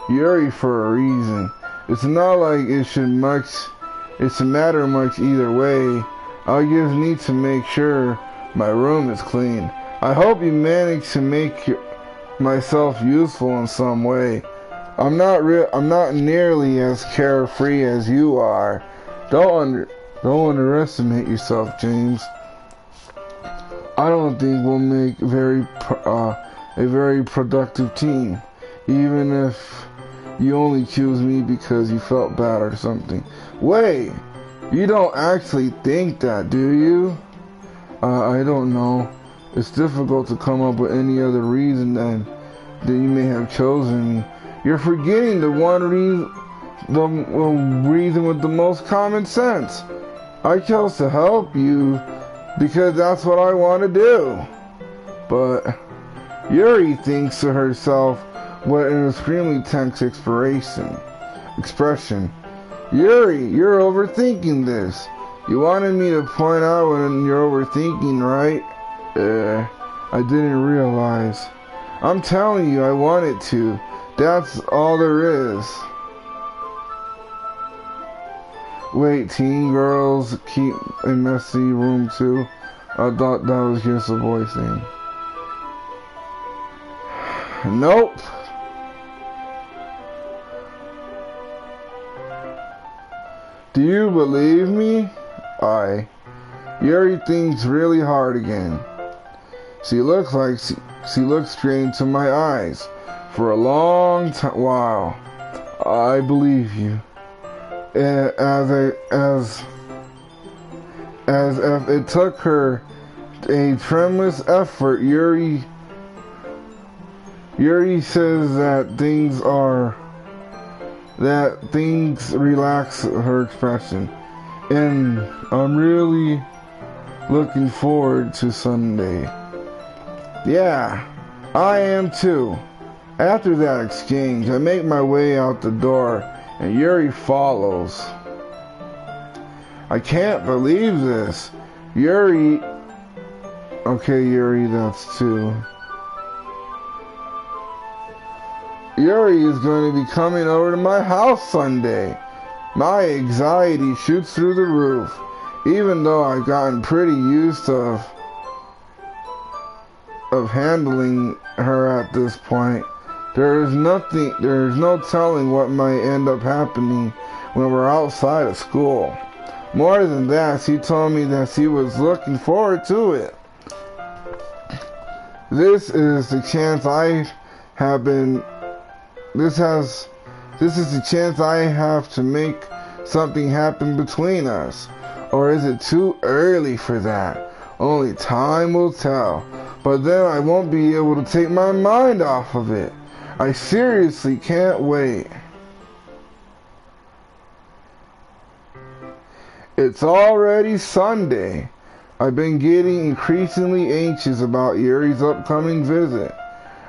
Yuri for a reason. It's not like it should matter much either way. I just need to make sure my room is clean. I hope you manage to make myself useful in some way. I'm not nearly as carefree as you are. Don't underestimate yourself, James. I don't think we'll make a very productive team, even if you only choose me because you felt bad or something. Wait, you don't actually think that, do you? I don't know. It's difficult to come up with any other reason than you may have chosen me. You're forgetting the reason with the most common sense. I chose to help you because that's what I want to do. But Yuri thinks to herself with an extremely tense expression. Yuri, you're overthinking this. You wanted me to point out when you're overthinking, right? I didn't realize. I'm telling you, I wanted to. That's all there is. Wait, teen girls keep a messy room too? I thought that was just a boy thing. Nope. Do you believe me? Yuri thinks really hard again. She looks straight into my eyes for a long while. I believe you. As if it took her a tremendous effort, Yuri says that things relax her expression. And I'm really looking forward to Sunday. Yeah, I am too. After that exchange, I make my way out the door and Yuri follows. I can't believe this. Yuri, that's two. Yuri is going to be coming over to my house Sunday. My anxiety shoots through the roof, even though I've gotten pretty used to of handling her at this point. There's no telling what might end up happening when we're outside of school. More than that, she told me that she was looking forward to it. This is the chance I have to make something happen between us. Or is it too early for that? Only time will tell. But then I won't be able to take my mind off of it. I seriously can't wait. It's already Sunday. I've been getting increasingly anxious about Yuri's upcoming visit.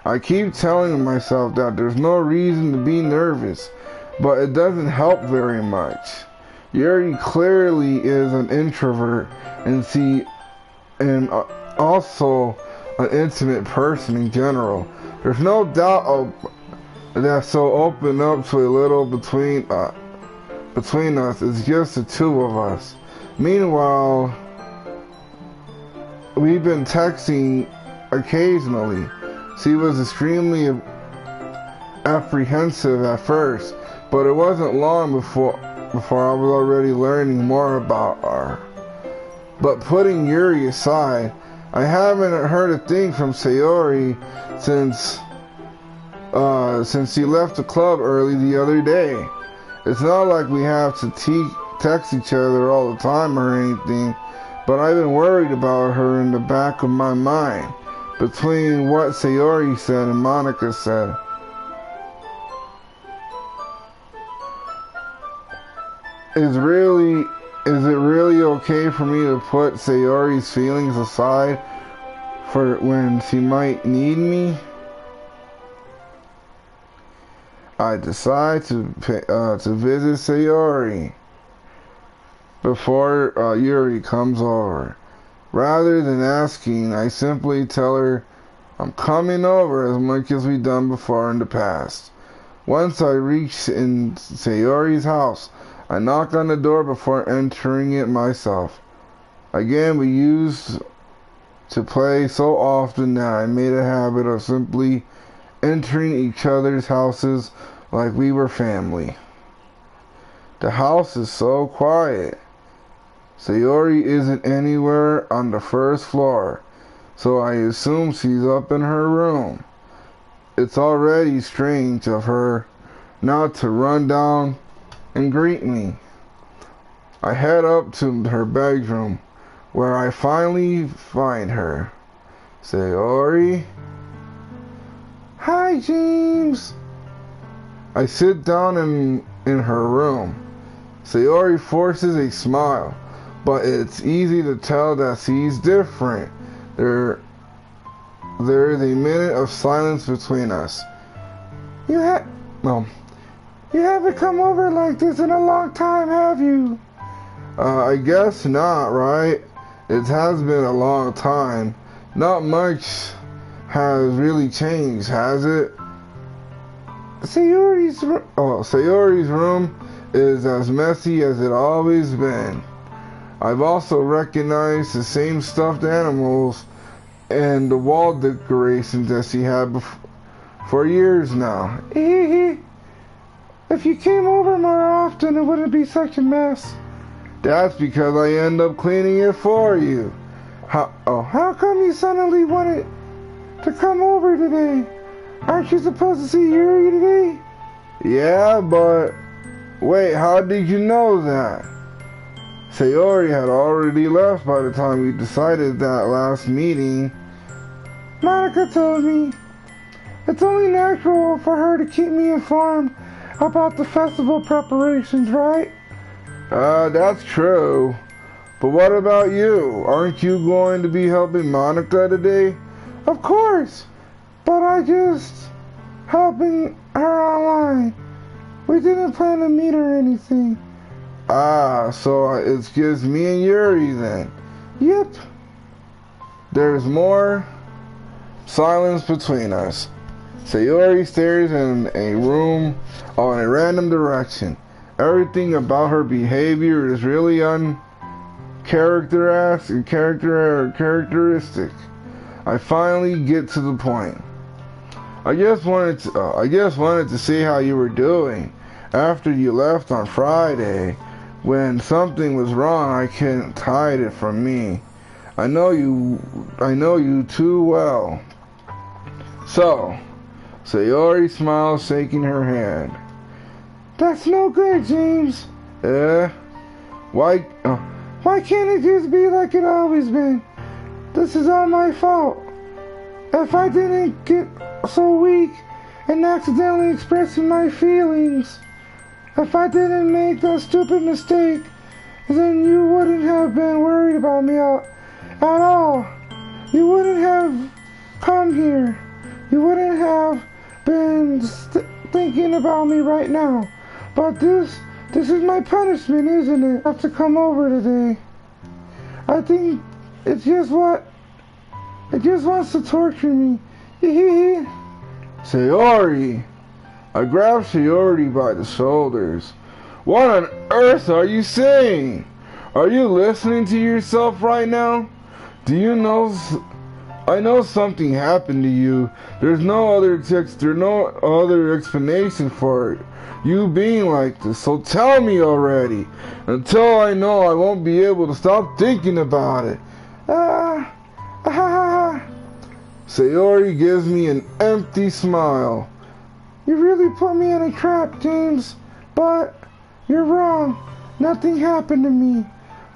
I keep telling myself that there's no reason to be nervous, but it doesn't help very much. Yuri clearly is an introvert and also an intimate person in general. There's no doubt that so open up to a little between us. It's just the two of us. Meanwhile, we've been texting occasionally. She was extremely apprehensive at first, but it wasn't long before I was already learning more about her. But putting Yuri aside, I haven't heard a thing from Sayori since she left the club early the other day. It's not like we have to text each other all the time or anything, but I've been worried about her in the back of my mind, between what Sayori said and Monica said. Is it really okay for me to put Sayori's feelings aside for when she might need me? I decide to visit Sayori before Yuri comes over. Rather than asking, I simply tell her I'm coming over as much as we've done before in the past. Once I reach in Sayori's house, I knock on the door before entering it myself. Again, we used to play so often that I made a habit of simply entering each other's houses like we were family. The house is so quiet. Sayori isn't anywhere on the first floor, so I assume she's up in her room. It's already strange of her not to run down and greet me. I head up to her bedroom, where I finally find her. Sayori? Hi, James. I sit down in her room. Sayori forces a smile, but it's easy to tell that she's different. There is a minute of silence between us. You haven't come over like this in a long time, have you? I guess not, right? It has been a long time. Not much has really changed, has it? Sayori's room is as messy as it always been. I've also recognized the same stuffed animals and the wall decorations that she had for years now. If you came over more often, it wouldn't be such a mess. That's because I end up cleaning it for you. How come you suddenly wanted to come over today? Aren't you supposed to see Yuri today? Yeah, but wait, how did you know that? Sayori had already left by the time we decided that last meeting. Monica told me. It's only natural for her to keep me informed about the festival preparations, right? That's true. But what about you? Aren't you going to be helping Monica today? Of course. But I just helping her online. We didn't plan to meet or anything. So it's just me and Yuri then. Yep. There's more silence between us. Sayori stares in a room or in a random direction. Everything about her behavior is really characteristic. I finally get to the point. I just wanted to see how you were doing. After you left on Friday, when something was wrong, I couldn't hide it from me. I know you too well. So, Sayori smiles, shaking her hand. That's no good, James. Why can't it just be like it always been? This is all my fault. If I didn't get so weak and accidentally expressing my feelings, if I didn't make that stupid mistake, then you wouldn't have been worried about me at all. You wouldn't have come here. You wouldn't have been thinking about me right now. But this is my punishment, isn't it? I have to come over today. I think it just wants to torture me. Sayori! I grabbed Sayori by the shoulders. What on earth are you saying? Are you listening to yourself right now? Do you know? I know something happened to you. There's no other explanation for it. You being like this, so tell me already. Until I know, I won't be able to stop thinking about it. Sayori gives me an empty smile. You really put me in a trap, James. But you're wrong. Nothing happened to me.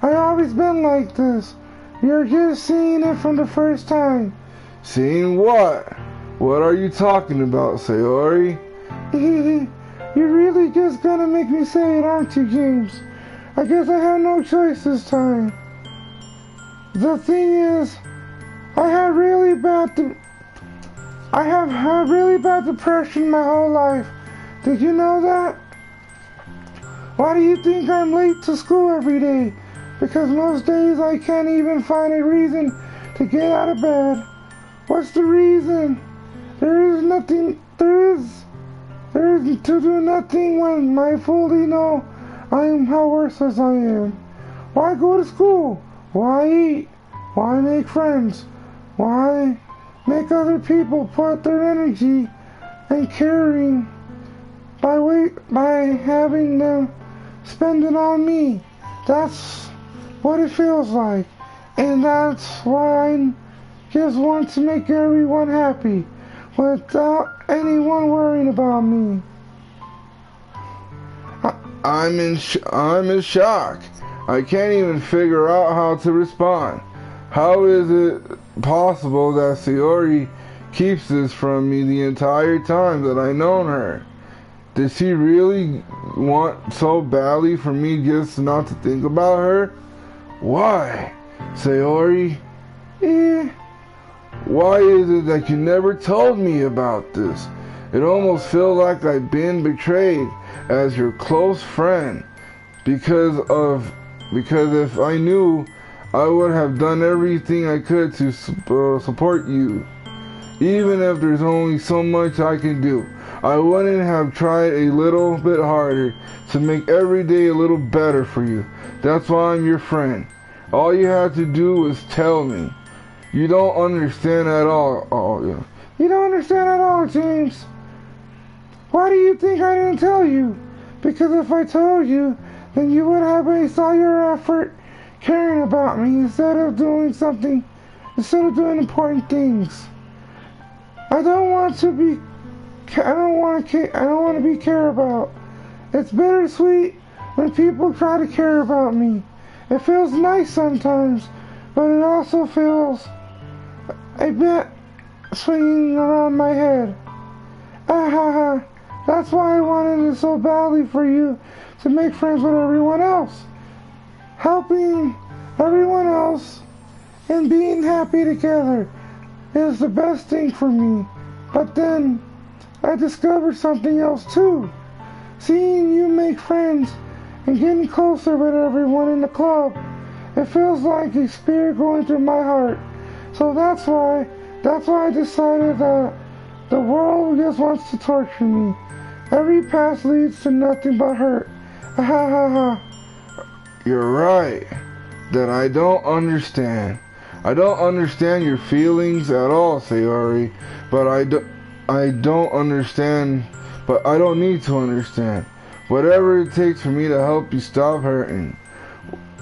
I've always been like this. You're just seeing it from the first time. Seeing what? What are you talking about, Sayori? You're really just gonna make me say it, aren't you, James? I guess I have no choice this time. The thing is, I have had really bad depression my whole life. Did you know that? Why do you think I'm late to school every day? Because most days I can't even find a reason to get out of bed. What's the reason? There is to do nothing when I fully know I am how worthless I am. Why go to school? Why eat? Why make friends? Why make other people put their energy and caring by having them spend it on me? That's what it feels like. And that's why I just want to make everyone happy without anyone worrying about me. I'm in shock. I can't even figure out how to respond. How is it possible that Sayori keeps this from me the entire time that I've known her? Did she really want so badly for me just not to think about her? Why? Sayori? Why is it that you never told me about this? It almost feels like I've been betrayed as your close friend. Because if I knew, I would have done everything I could to support you. Even if there's only so much I can do, I wouldn't have tried a little bit harder to make every day a little better for you. That's why I'm your friend. All you have to do is tell me. You don't understand at all. Oh, yeah. You don't understand at all, James. Why do you think I didn't tell you? Because if I told you, then you would have wasted all your effort caring about me instead of doing important things. I don't want to be cared about. It's bittersweet when people try to care about me. It feels nice sometimes, but it also feels a bit swinging around my head. That's why I wanted it so badly for you to make friends with everyone else. Helping everyone else and being happy together is the best thing for me. But then I discovered something else too. Seeing you make friends and getting closer with everyone in the club, it feels like a spirit going through my heart. So that's why I decided that the world just wants to torture me. Every path leads to nothing but hurt. You're right. That I don't understand. I don't understand your feelings at all, Sayori. But I don't understand. But I don't need to understand. Whatever it takes for me to help you stop hurting.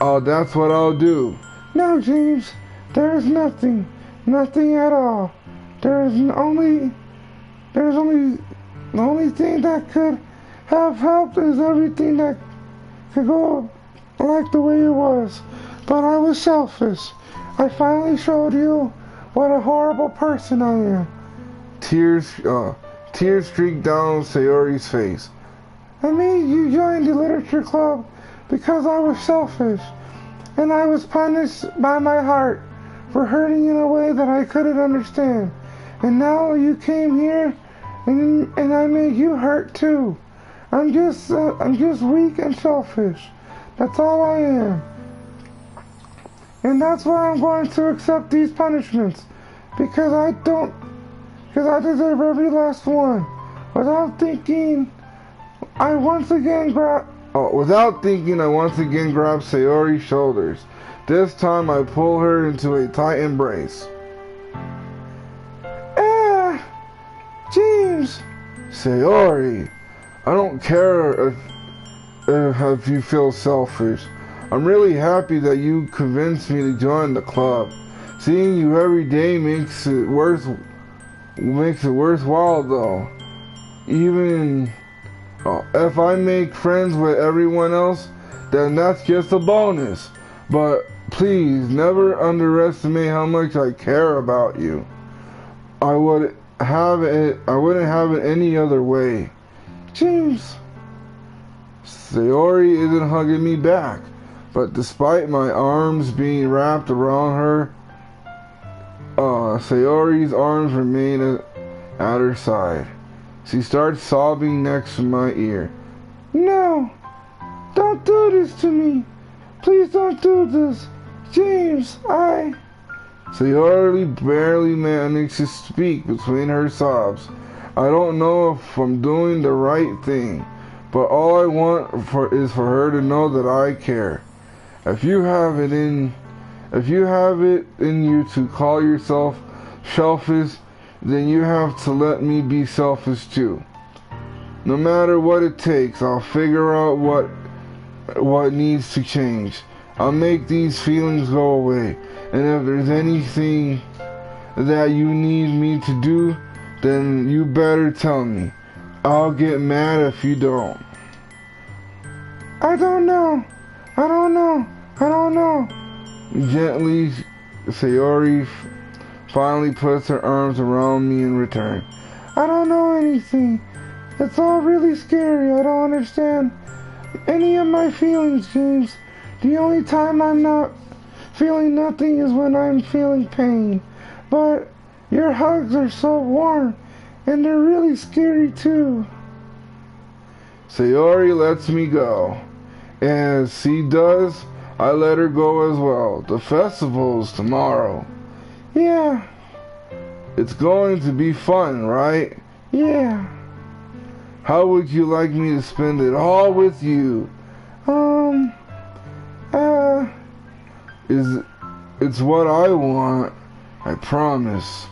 Oh, that's what I'll do. No, James. There's nothing. Nothing at all. The only thing that could have helped is everything that could go like the way it was. But I was selfish. I finally showed you what a horrible person I am. Tears streaked down Sayori's face. I made you join the literature club because I was selfish. And I was punished by my heart for hurting in a way that I couldn't understand. And now you came here and I made you hurt too. I'm just weak and selfish. That's all I am. And that's why I'm going to accept these punishments. Because I deserve every last one. Without thinking, I once again grabbed Sayori's shoulders. This time I pull her into a tight embrace. James! Sayori, I don't care if you feel selfish. I'm really happy that you convinced me to join the club. Seeing you every day makes it worthwhile though. Even if I make friends with everyone else, then that's just a bonus. But please, never underestimate how much I care about you. I wouldn't have it any other way. James. Sayori isn't hugging me back, but despite my arms being wrapped around her, Sayori's arms remain at her side. She starts sobbing next to my ear. No! Don't do this to me! Please don't do this! James, Sayori barely managed to speak between her sobs. I don't know if I'm doing the right thing, but all I want is for her to know that I care. If you have it in you to call yourself selfish, then you have to let me be selfish too. No matter what it takes, I'll figure out what needs to change. I'll make these feelings go away. And if there's anything that you need me to do, then you better tell me. I'll get mad if you don't. I don't know. Gently, Sayori finally puts her arms around me in return. I don't know anything. It's all really scary. I don't understand any of my feelings, James. The only time I'm not Feeling nothing is when I'm feeling pain. But your hugs are so warm, and they're really scary too. Sayori lets me go. As she does, I let her go as well. The festival's tomorrow. Yeah. It's going to be fun, right? Yeah. How would you like me to spend it all with you? It's what I want. I promise.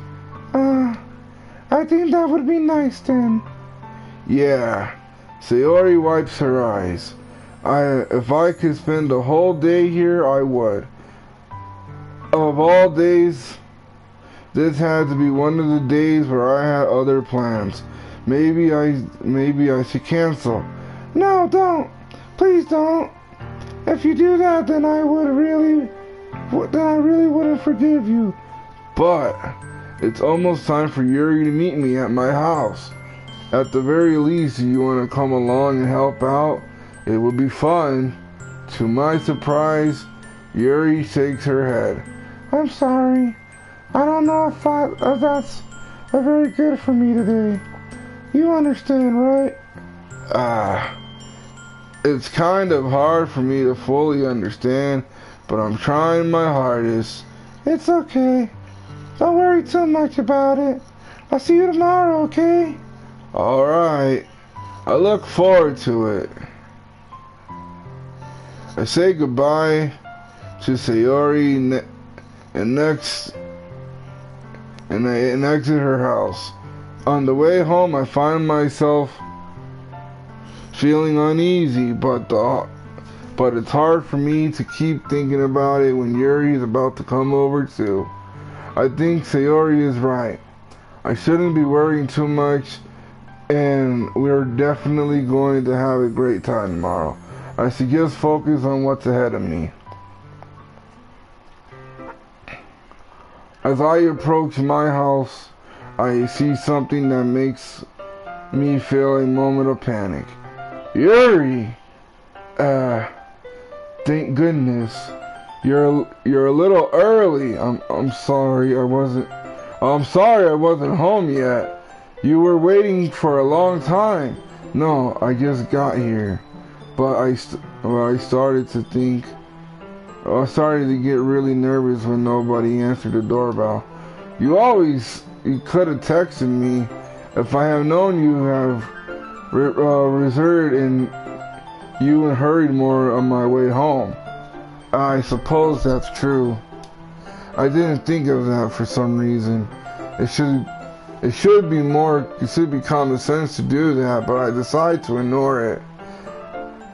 I think that would be nice then. Yeah. Sayori wipes her eyes. If I could spend a whole day here, I would. Of all days, this had to be one of the days where I had other plans. Maybe I should cancel. No, don't. Please don't. If you do that, then I really wouldn't forgive you. But it's almost time for Yuri to meet me at my house. At the very least, if you want to come along and help out, it would be fun. To my surprise, Yuri shakes her head. I'm sorry. I don't know if that's very good for me today. You understand, right? It's kind of hard for me to fully understand, but I'm trying my hardest. It's okay. Don't worry too much about it. I'll see you tomorrow, okay? Alright. I look forward to it. I say goodbye to Sayori and exit her house. On the way home, I find myself feeling uneasy, but it's hard for me to keep thinking about it when Yuri is about to come over too. I think Sayori is right. I shouldn't be worrying too much, and we're definitely going to have a great time tomorrow. I should just focus on what's ahead of me. As I approach my house, I see something that makes me feel a moment of panic. Yuri! Thank goodness. You're a little early. I'm sorry I wasn't home yet. You were waiting for a long time. No, I just got here. But I started to get really nervous when nobody answered the doorbell. You could have texted me. If I have known you have reserved and you and hurried more on my way home. I suppose that's true. I didn't think of that for some reason. It should be common sense to do that, but I decided to ignore it.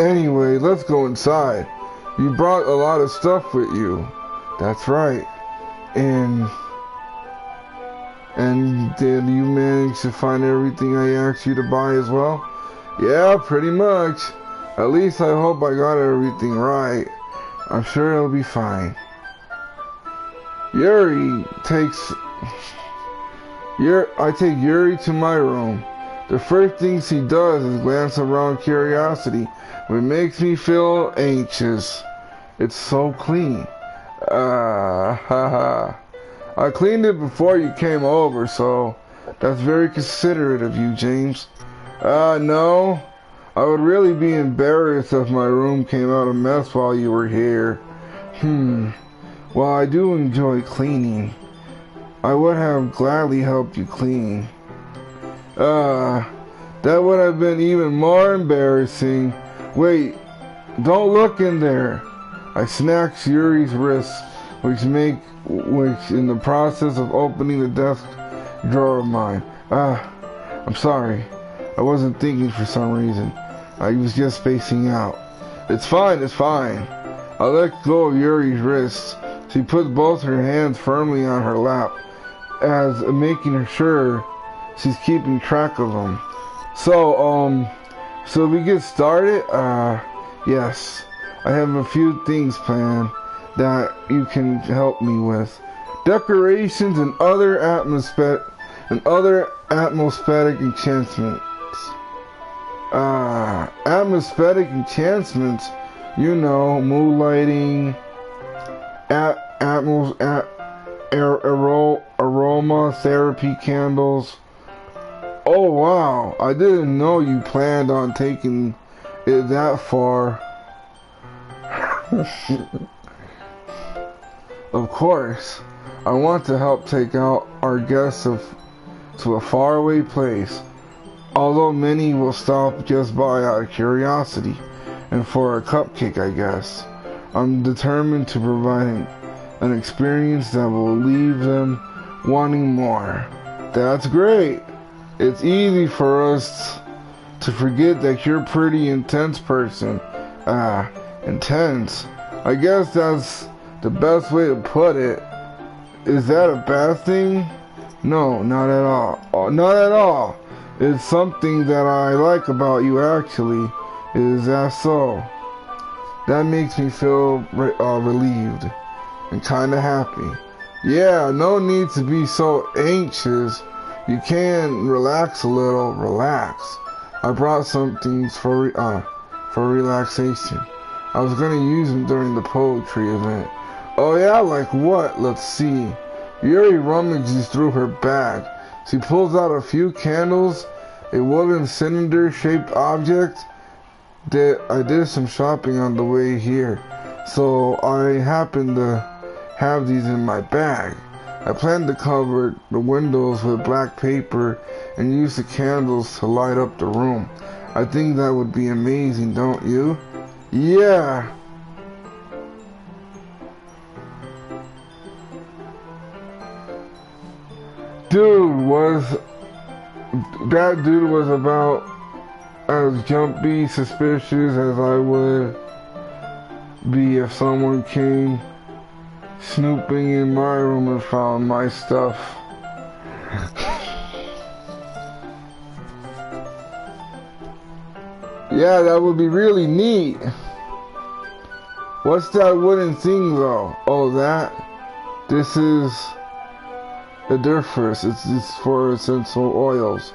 Anyway, let's go inside. You brought a lot of stuff with you. That's right. And did you manage to find everything I asked you to buy as well? Yeah, pretty much. At least I hope I got everything right. I'm sure it'll be fine. I take Yuri to my room. The first thing she does is glance around curiosity, which makes me feel anxious. It's so clean. I cleaned it before you came over, so that's very considerate of you, James. No. I would really be embarrassed if my room came out a mess while you were here. Well, I do enjoy cleaning. I would have gladly helped you clean. That would have been even more embarrassing. Wait, don't look in there. I snatched Yuri's wrists, which in the process of opening the desk drawer of mine. I'm sorry. I wasn't thinking for some reason. I was just spacing out. It's fine. I let go of Yuri's wrists. She put both her hands firmly on her lap, as making sure she's keeping track of them. So we get started? Yes. I have a few things planned that you can help me with. Decorations and other atmospheric enchantments. Atmospheric enchantments, moonlighting, atmos, aroma therapy candles. Oh wow, I didn't know you planned on taking it that far. Of course, I want to help take out our guests to a faraway place, although many will stop just by out of curiosity and for a cupcake, I guess. I'm determined to provide an experience that will leave them wanting more. That's great. It's easy for us to forget that you're a pretty intense person. Intense. I guess that's the best way to put it. Is that a bad thing? No, not at all. Not at all. It's something that I like about you, actually. Is that so? That makes me feel relieved and kind of happy. Yeah, no need to be so anxious. You can relax a little. Relax. I brought some things for relaxation. I was gonna use them during the poetry event. Oh yeah, like what? Let's see. Yuri rummages through her bag. She pulls out a few candles, a wooden cylinder-shaped object. I did some shopping on the way here, so I happen to have these in my bag. I plan to cover the windows with black paper and use the candles to light up the room. I think that would be amazing, don't you? Yeah. That dude was about as jumpy, suspicious as I would be if someone came snooping in my room and found my stuff. Yeah, that would be really neat. What's that wooden thing though? Oh, that? This is a difference. It's for essential oils.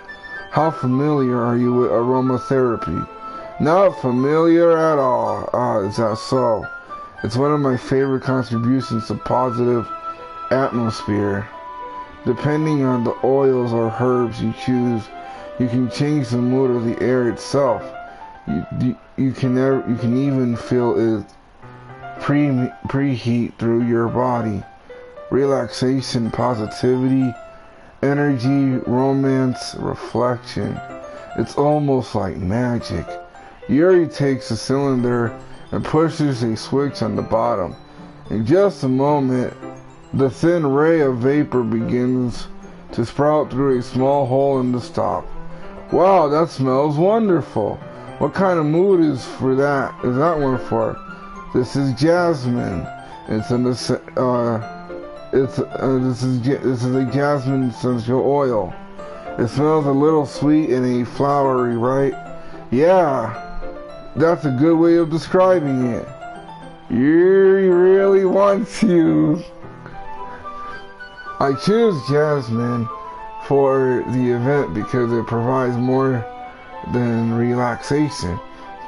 How familiar are you with aromatherapy? Not familiar at all. Is that so? It's one of my favorite contributions to positive atmosphere. Depending on the oils or herbs you choose, you can change the mood of the air itself. You can even feel it preheat through your body. Relaxation, positivity, energy, romance, reflection. It's almost like magic. Yuri takes a cylinder and pushes a switch on the bottom. In just a moment, the thin ray of vapor begins to sprout through a small hole in the stop. Wow, that smells wonderful. What kind of mood is that one for? This is jasmine. This is a jasmine essential oil. It smells a little sweet and flowery, right? Yeah. That's a good way of describing it. Yuri really wants you. I choose jasmine for the event because it provides more than relaxation.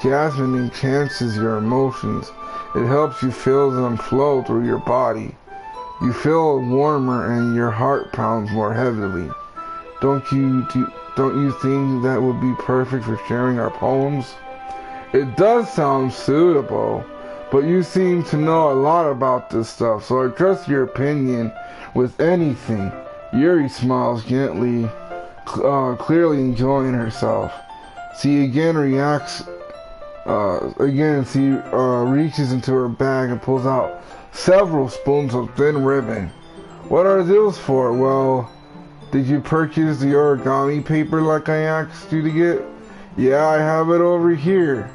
Jasmine enhances your emotions. It helps you feel them flow through your body. You feel warmer and your heart pounds more heavily. Don't you think that would be perfect for sharing our poems? It does sound suitable, but you seem to know a lot about this stuff, so I trust your opinion with anything. Yuri smiles gently, clearly enjoying herself. She again reacts. She reaches into her bag and pulls out several spoons of thin ribbon. What are those for? Well, did you purchase the origami paper like I asked you to get? Yeah, I have it over here.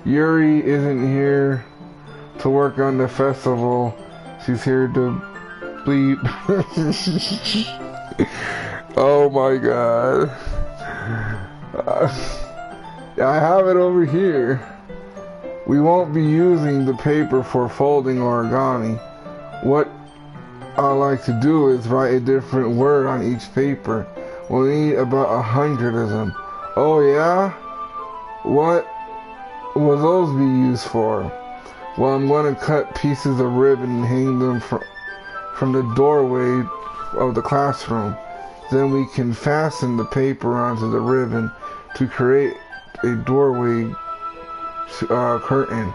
Yuri isn't here to work on the festival. She's here to bleep. Oh my god. I have it over here. We won't be using the paper for folding origami. What I like to do is write a different word on each paper. We'll need about 100 of them. Oh yeah? What will those be used for? Well, I'm going to cut pieces of ribbon and hang them from the doorway of the classroom. Then we can fasten the paper onto the ribbon to create a doorway curtain.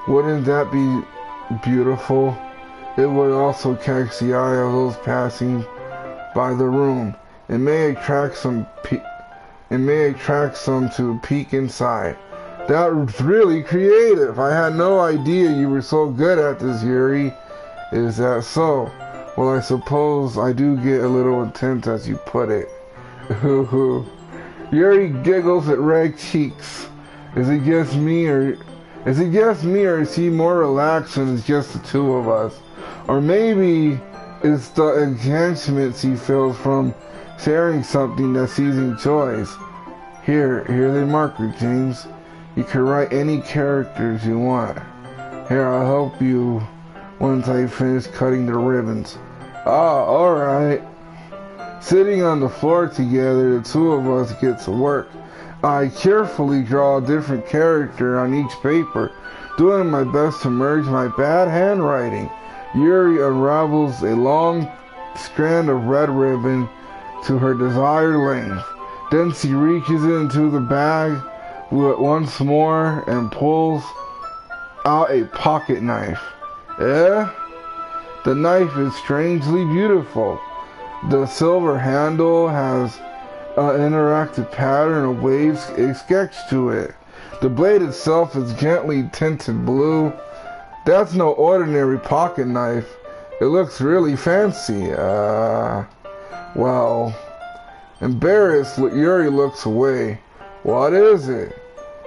Wouldn't that be beautiful? It would also catch the eye of those passing by the room. It may attract some to peek inside. That was really creative. I had no idea you were so good at this, Yuri. Is that so? Well, I suppose I do get a little intense as you put it. Yuri giggles at red cheeks. Is it just me or is he more relaxed when it's just the two of us? Or maybe it's the enhancements he feels from sharing something that he's enjoys. Here they marker, James. You can write any characters you want. Here, I'll help you once I finish cutting the ribbons. Ah, alright. Sitting on the floor together, the two of us get to work. I carefully draw a different character on each paper, doing my best to merge my bad handwriting. Yuri unravels a long strand of red ribbon to her desired length. Then she reaches into the bag once more and pulls out a pocket knife. The knife is strangely beautiful. The silver handle has an interactive pattern of waves sketched to it. The blade itself is gently tinted blue. That's no ordinary pocket knife. It looks really fancy. Well, embarrassed, Yuri looks away. What is it?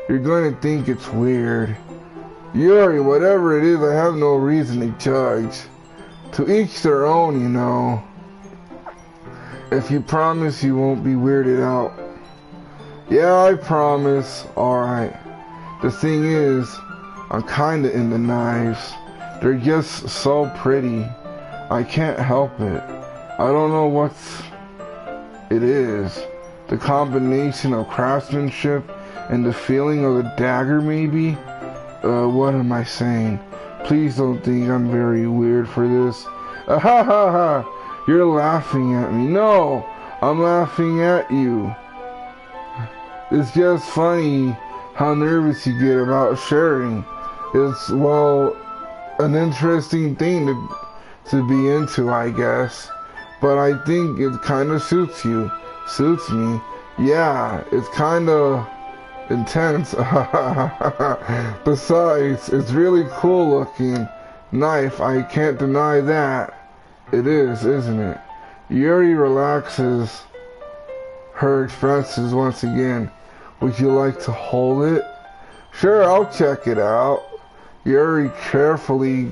You're going to think it's weird. Yuri, whatever it is, I have no reason to judge. To each their own, you know. If you promise you won't be weirded out. Yeah, I promise. Alright. The thing is, I'm kinda into knives. They're just so pretty. I can't help it. I don't know what it is. The combination of craftsmanship and the feeling of the dagger, maybe? What am I saying? Please don't think I'm very weird for this. Ha ha ha! You're laughing at me. No! I'm laughing at you. It's just funny how nervous you get about sharing. It's, well, an interesting thing to be into, I guess. But I think it kind of suits you. Suits me. Yeah, it's kind of intense. Besides, it's really cool looking knife. I can't deny that. It is, isn't it? Yuri relaxes her expressions once again. Would you like to hold it? Sure, I'll check it out. Yuri carefully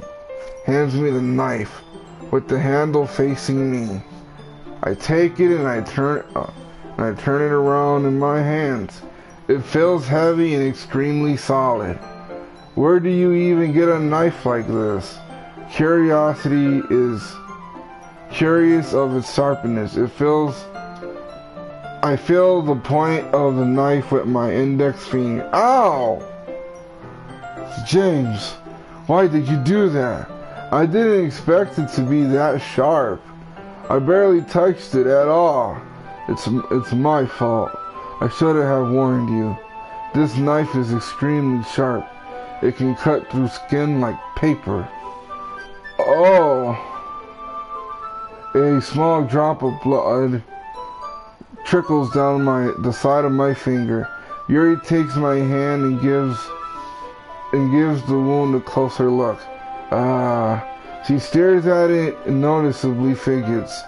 hands me the knife with the handle facing me. I take it and I turn it around in my hands. It feels heavy and extremely solid. Where do you even get a knife like this? Curiosity is curious of its sharpness. I feel the point of the knife with my index finger. Ow! James, why did you do that? I didn't expect it to be that sharp. I barely touched it at all. It's my fault. I should have warned you. This knife is extremely sharp. It can cut through skin like paper. Oh! A small drop of blood trickles down the side of my finger. Yuri takes my hand and gives the wound a closer look. She stares at it and noticeably fidgets.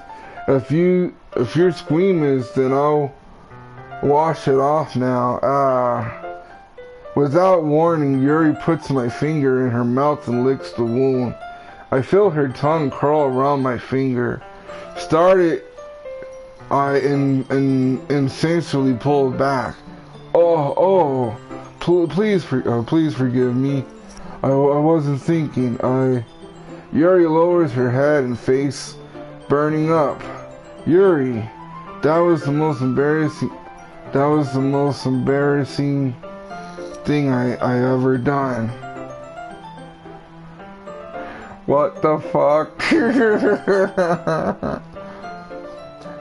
If you're squeamish, then I'll wash it off now. Without warning, Yuri puts my finger in her mouth and licks the wound. I feel her tongue curl around my finger. I instinctually pulled back. Please forgive me. I wasn't thinking. Yuri lowers her head and face burning up. Yuri, that was the most embarrassing thing I ever done. What the fuck?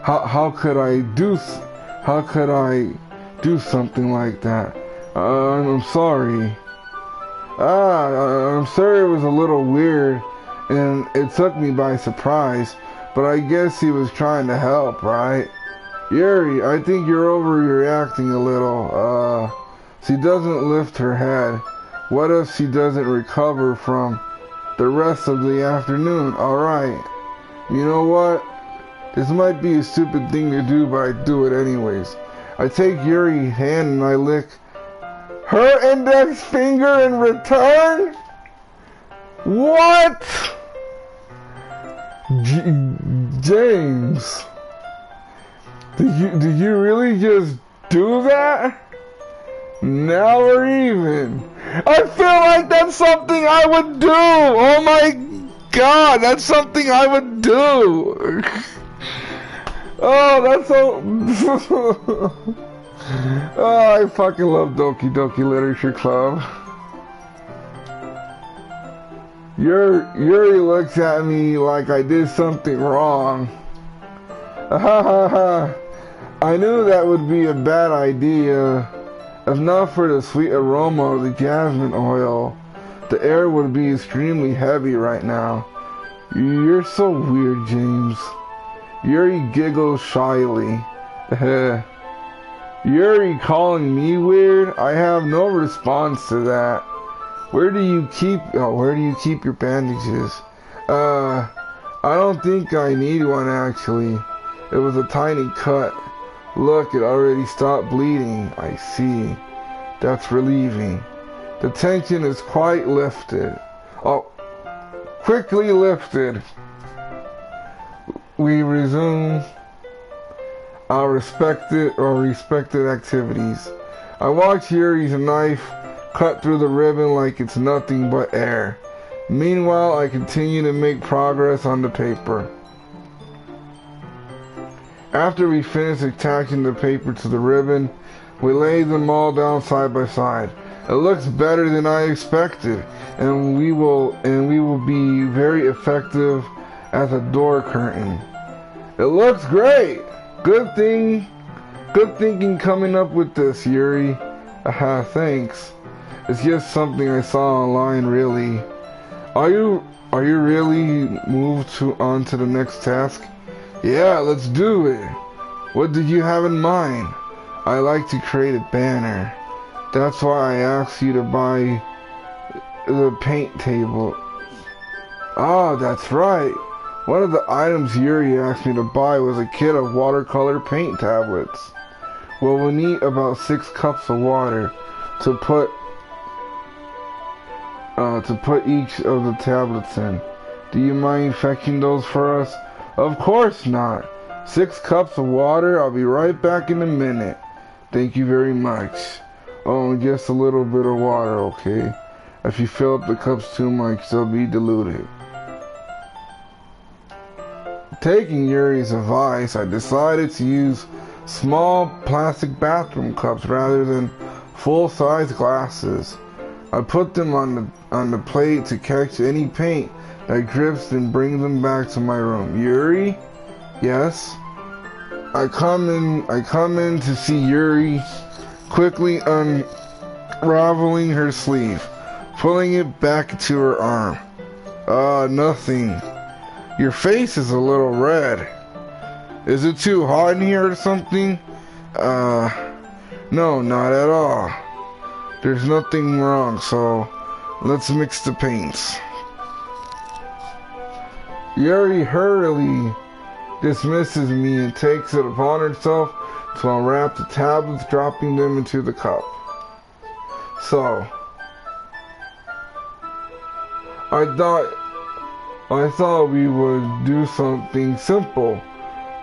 How could I do something like that? I'm sorry. I'm sorry it was a little weird and it took me by surprise, but I guess he was trying to help, right? Yuri, I think you're overreacting a little. She doesn't lift her head. What if she doesn't recover from the rest of the afternoon? Alright. You know what? This might be a stupid thing to do, but I do it anyways. I take Yuri's hand and I lick her index finger in return? What? James, did you really just do that? Now we're even. I feel like that's something I would do. Oh my god, that's something I would do. Oh, that's so... Oh, I fucking love Doki Doki Literature Club. Yuri looks at me like I did something wrong. I knew that would be a bad idea. If not for the sweet aroma of the jasmine oil, the air would be extremely heavy right now. You're so weird, James. Yuri giggles shyly. Yuri calling me weird? I have no response to that. Where do you keep your bandages? I don't think I need one actually. It was a tiny cut. Look, it already stopped bleeding. I see. That's relieving. The tension is quite lifted. Oh, quickly lifted. We resume our respected activities. I watch Yuri's knife cut through the ribbon like it's nothing but air. Meanwhile, I continue to make progress on the paper. After we finish attaching the paper to the ribbon, we lay them all down side by side. It looks better than I expected, and we will be very effective as a door curtain. It looks great. Good thinking coming up with this, Yuri. Thanks. It's just something I saw online, really. Are you really moved on to the next task? Yeah, let's do it. What did you have in mind? I like to create a banner. That's why I asked you to buy the paint table. Ah, that's right. One of the items Yuri asked me to buy was a kit of watercolor paint tablets. Well, we'll need about 6 cups of water to put each of the tablets in. Do you mind fetching those for us? Of course not. 6 cups of water. I'll be right back in a minute. Thank you very much. Oh, just a little bit of water, okay? If you fill up the cups too much, they'll be diluted. Taking Yuri's advice, I decided to use small plastic bathroom cups rather than full-size glasses. I put them on the plate to catch any paint that drips and bring them back to my room. Yuri? Yes? I come in to see Yuri quickly unraveling her sleeve, pulling it back to her arm. Nothing. Your face is a little red. Is it too hot in here or something? No, not at all. There's nothing wrong, so let's mix the paints. Yuri hurriedly dismisses me and takes it upon herself to unwrap the tablets, dropping them into the cup. So, I thought we would do something simple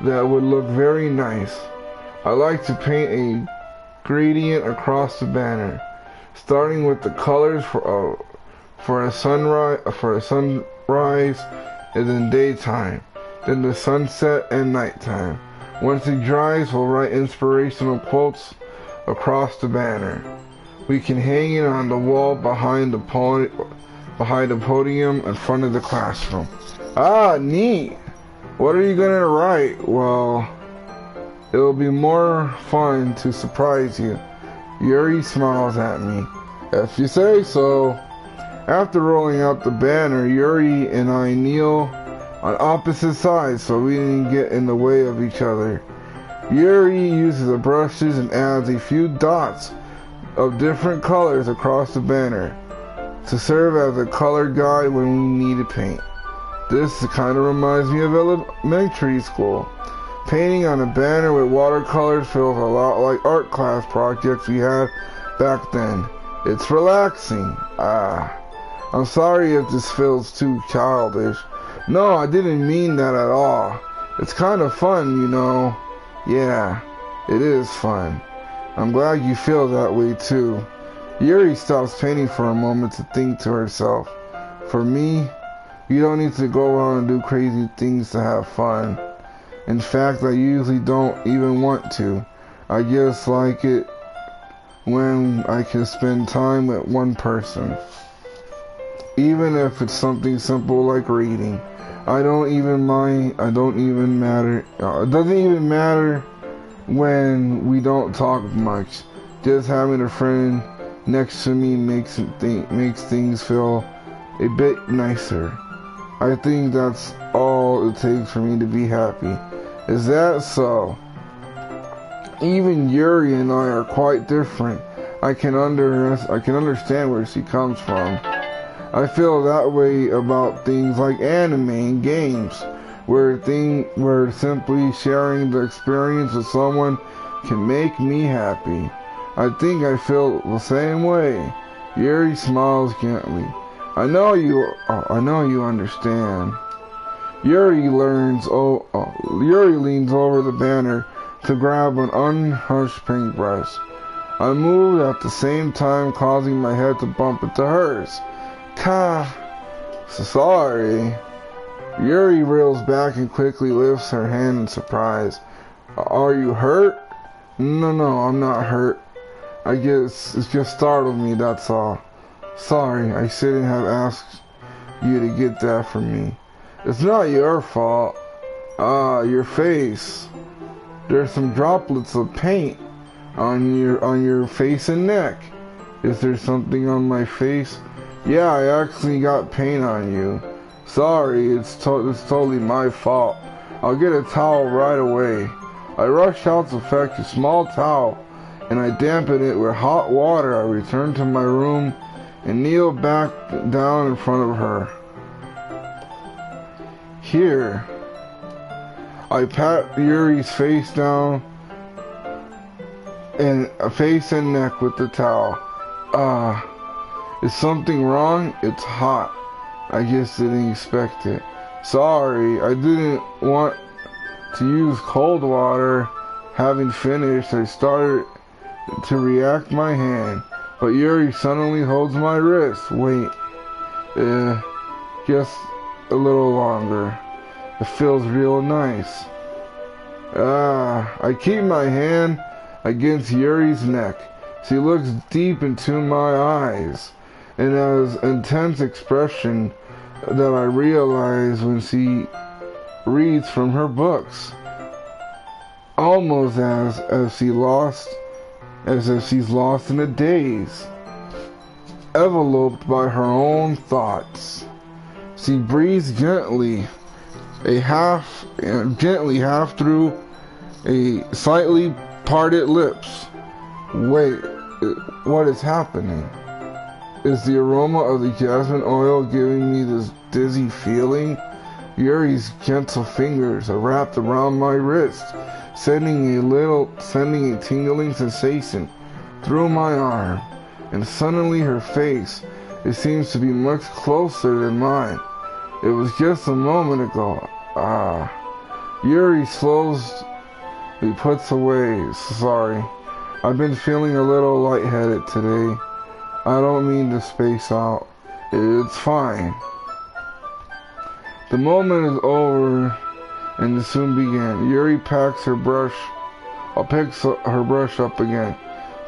that would look very nice. I like to paint a gradient across the banner, starting with the colors for a sunrise and then daytime, then the sunset and nighttime. Once it dries, we'll write inspirational quotes across the banner. We can hang it on the wall behind the behind a podium in front of the classroom. Ah, neat. What are you gonna write? Well, it'll be more fun to surprise you. Yuri smiles at me. If you say so. After rolling out the banner, Yuri and I kneel on opposite sides so we didn't get in the way of each other. Yuri uses the brushes and adds a few dots of different colors across the banner to serve as a color guide when we need to paint. This kind of reminds me of elementary school. Painting on a banner with watercolors feels a lot like art class projects we had back then. It's relaxing. I'm sorry if this feels too childish. No, I didn't mean that at all. It's kind of fun, you know. Yeah, it is fun. I'm glad you feel that way too. Yuri stops painting for a moment to think to herself. For me, you don't need to go out and do crazy things to have fun. In fact, I usually don't even want to. I just like it when I can spend time with one person. Even if it's something simple like reading. I don't even mind. It doesn't even matter when we don't talk much. Just having a friend next to me makes things feel a bit nicer. I think that's all it takes for me to be happy. Is that so? Even Yuri and I are quite different. I can understand where she comes from. I feel that way about things like anime and games, where simply sharing the experience with someone can make me happy. I think I feel the same way. Yuri smiles gently. I know you understand. Yuri leans over the banner to grab an unhushed paintbrush. I moved at the same time, causing my head to bump into hers. Sorry. Yuri reels back and quickly lifts her hand in surprise. Are you hurt? No, I'm not hurt. I guess it just startled me, that's all. Sorry, I shouldn't have asked you to get that from me. It's not your fault. Your face. There's some droplets of paint on your face and neck. Is there something on my face? Yeah, I actually got paint on you. Sorry, it's totally my fault. I'll get a towel right away. I rush out to fetch a small towel, and I dampen it with hot water. I return to my room and kneel back down in front of her. Here, I pat Yuri's face down and face and neck with the towel. Is something wrong? It's hot. I just didn't expect it. Sorry, I didn't want to use cold water. Having finished, I started to react my hand, but Yuri suddenly holds my wrist. Wait, just a little longer. It feels real nice. I keep my hand against Yuri's neck. She looks deep into my eyes and has intense expression that I realize when she reads from her books, almost as if she's lost in a daze, enveloped by her own thoughts. She breathes gently half through a slightly parted lips. Wait, what is happening? Is the aroma of the jasmine oil giving me this dizzy feeling? Yuri's gentle fingers are wrapped around my wrist, sending a tingling sensation through my arm, and suddenly her face, it seems to be much closer than mine. It was just a moment ago. Yuri slowly puts away. Sorry, I've been feeling a little lightheaded today. I don't mean to space out. It's fine. The moment is over and it soon began. Yuri picks her brush up again,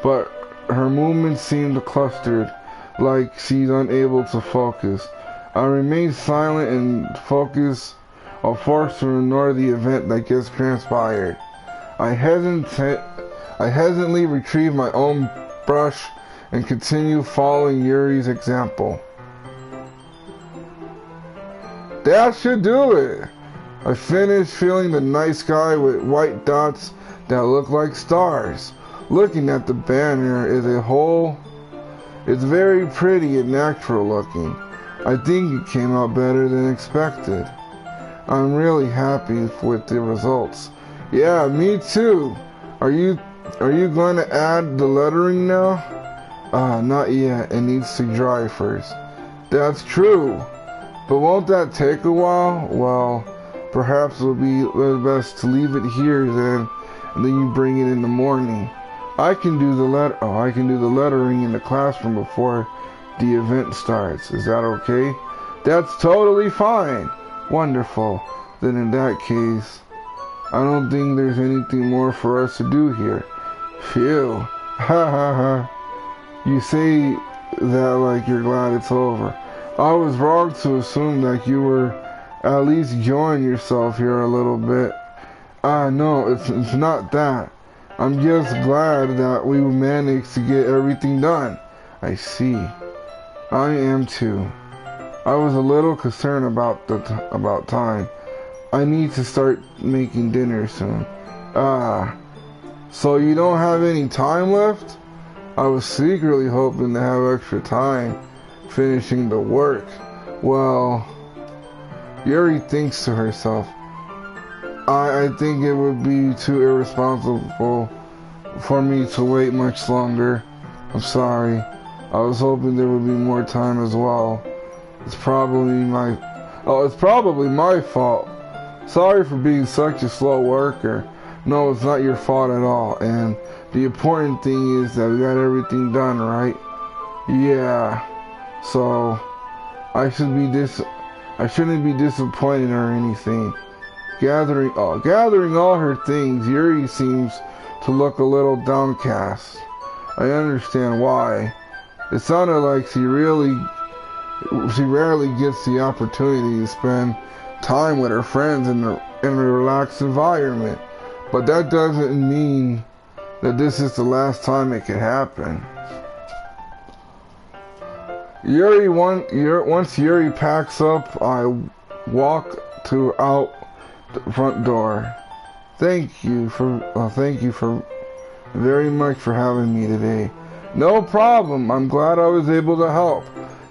but her movements seemed clustered, like she's unable to focus. I remain silent and focus or forced to ignore the event that gets transpired. I hesitantly retrieve my own brush and continue following Yuri's example. That should do it. I finished feeling the night sky with white dots that look like stars. Looking at the banner as a whole, it's very pretty and natural looking. I think it came out better than expected. I'm really happy with the results. Yeah, me too. Are you going to add the lettering now? Not yet. It needs to dry first. That's true. But won't that take a while? Well, perhaps it'll be best to leave it here then, and then you bring it in the morning. I can do the lettering in the classroom before the event starts. Is that okay? That's totally fine. Wonderful. Then in that case, I don't think there's anything more for us to do here. Phew. Ha ha ha. You say that like you're glad it's over. I was wrong to assume that you were at least enjoying yourself here a little bit. No, it's not that. I'm just glad that we managed to get everything done. I see. I am too. I was a little concerned about time. I need to start making dinner soon. So you don't have any time left? I was secretly hoping to have extra time finishing the work. Well, Yuri thinks to herself, I think it would be too irresponsible for me to wait much longer. I'm sorry. I was hoping there would be more time as well. It's probably my fault. Sorry for being such a slow worker. No, it's not your fault at all. And the important thing is that we got everything done, right? Yeah. So I shouldn't be disappointed or anything. Gathering all her things, Yuri seems to look a little downcast. I understand why. It sounded like she rarely gets the opportunity to spend time with her friends in a relaxed environment. But that doesn't mean that this is the last time it could happen. Once Yuri packs up, I walk out the front door. Thank you for very much for having me today. No problem. I'm glad I was able to help.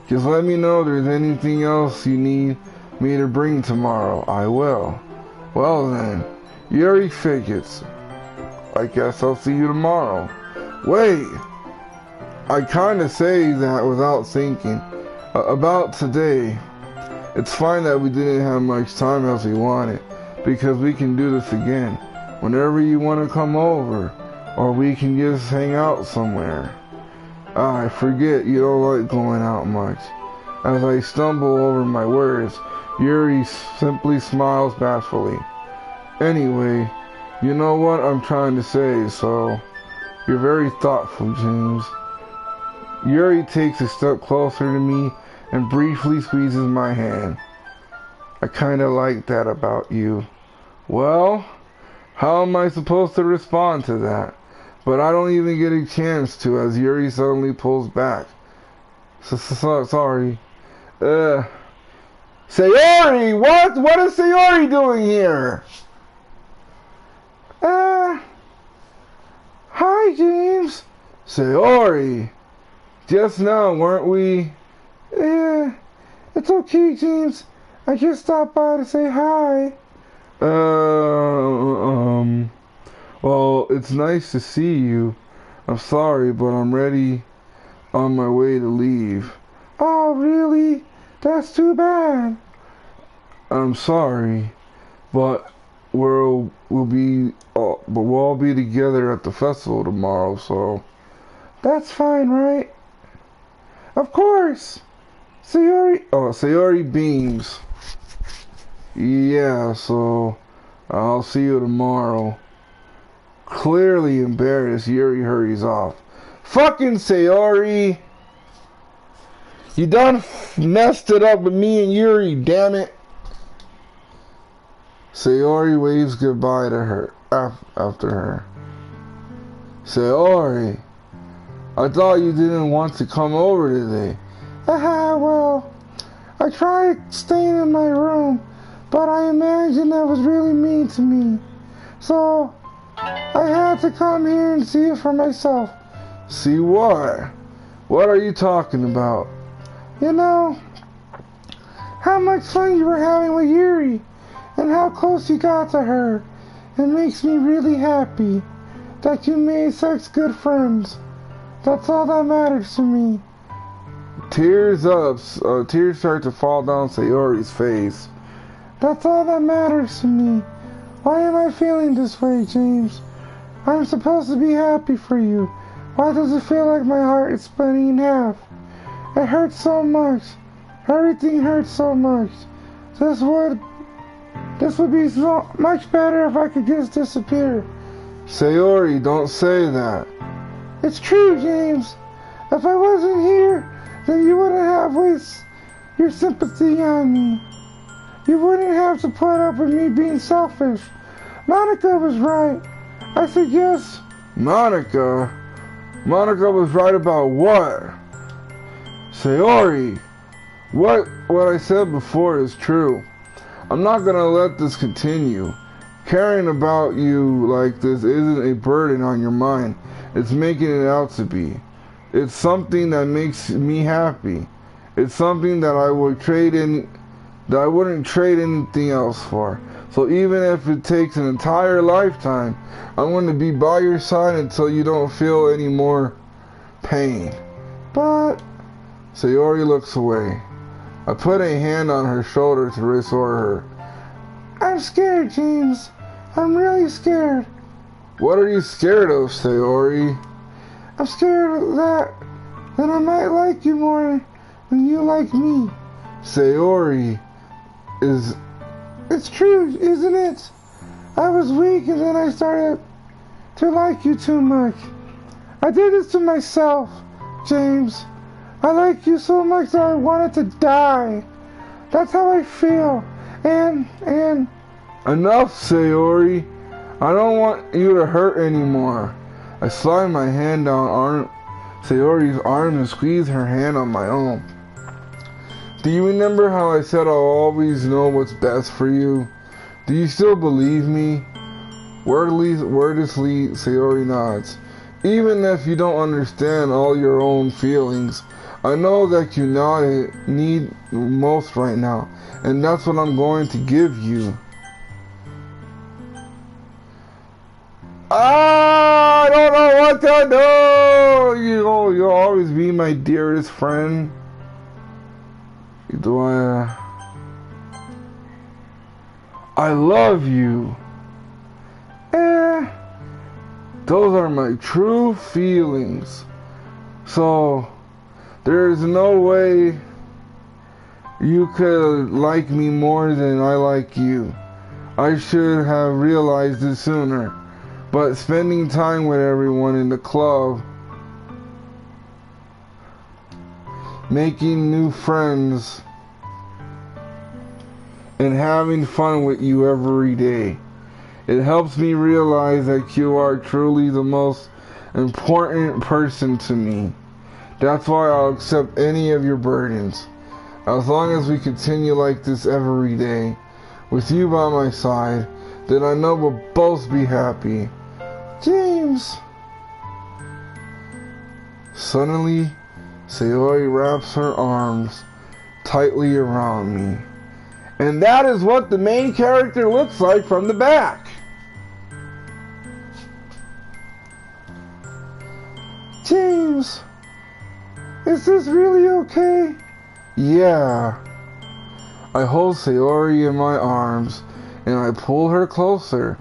Just let me know if there's anything else you need me to bring tomorrow. I will. Well then, Yuri figures. I guess I'll see you tomorrow. Wait. I kinda say that without thinking. About today. It's fine that we didn't have much time as we wanted, because we can do this again whenever you want to come over, or we can just hang out somewhere. I forget you don't like going out much. As I stumble over my words, Yuri simply smiles bashfully. Anyway, you know what I'm trying to say, so you're very thoughtful, James. Yuri takes a step closer to me and briefly squeezes my hand. I kinda like that about you. Well, how am I supposed to respond to that? But I don't even get a chance to as Yuri suddenly pulls back. Sorry. Sayori! What is Sayori doing here? Hi, James. Sayori. Just now, weren't we? It's okay, James. I just stopped by to say hi. Well, it's nice to see you. I'm sorry, but I'm ready on my way to leave. Oh, really? That's too bad. I'm sorry, but we'll all be together at the festival tomorrow, so that's fine, right? Of course. Sayori beams. Yeah, so I'll see you tomorrow. Clearly embarrassed, Yuri hurries off. Fucking Sayori! You done messed it up with me and Yuri, damn it. Sayori waves goodbye to her after her. Sayori, I thought you didn't want to come over today. Well, I tried staying in my room, but I imagined that was really mean to me. So, I had to come here and see it for myself. See what? What are you talking about? You know, how much fun you were having with Yuri, and how close you got to her. It makes me really happy that you made such good friends. That's all that matters to me. Tears start to fall down Sayori's face. That's all that matters to me. Why am I feeling this way, James? I'm supposed to be happy for you. Why does it feel like my heart is splitting in half? It hurts so much. Everything hurts so much. This would be so much better if I could just disappear. Sayori, don't say that. It's true, James. If I wasn't here, then you wouldn't have wasted your sympathy on me. You wouldn't have to put up with me being selfish. Monica was right. I suggest... Monica? Monica was right about what? Sayori, what I said before is true. I'm not gonna let this continue. Caring about you like this isn't a burden on your mind. It's making it out to be. It's something that makes me happy. It's something that I wouldn't trade anything else for. So even if it takes an entire lifetime, I'm going to be by your side until you don't feel any more pain. But Sayori looks away. I put a hand on her shoulder to reassure her. I'm scared, James. I'm really scared. What are you scared of, Sayori? I'm scared that I might like you more than you like me. Sayori, it's true, isn't it? I was weak and then I started to like you too much. I did this to myself, James. I like you so much that I wanted to die. That's how I feel. And... Enough, Sayori. I don't want you to hurt anymore. I slide my hand down Sayori's arm and squeeze her hand on my own. Do you remember how I said I'll always know what's best for you? Do you still believe me? Wordlessly, Sayori nods. Even if you don't understand all your own feelings, I know that you need most right now, and that's what I'm going to give you. I don't know what to do! You'll always be my dearest friend. I love you. Those are my true feelings. So, there's no way you could like me more than I like you. I should have realized it sooner. But spending time with everyone in the club, making new friends, and having fun with you every day, it helps me realize that you are truly the most important person to me. That's why I'll accept any of your burdens. As long as we continue like this every day, with you by my side, then I know we'll both be happy. James! Suddenly, Sayori wraps her arms tightly around me. And that is what the main character looks like from the back. James! Is this really okay? Yeah. I hold Sayori in my arms and I pull her closer.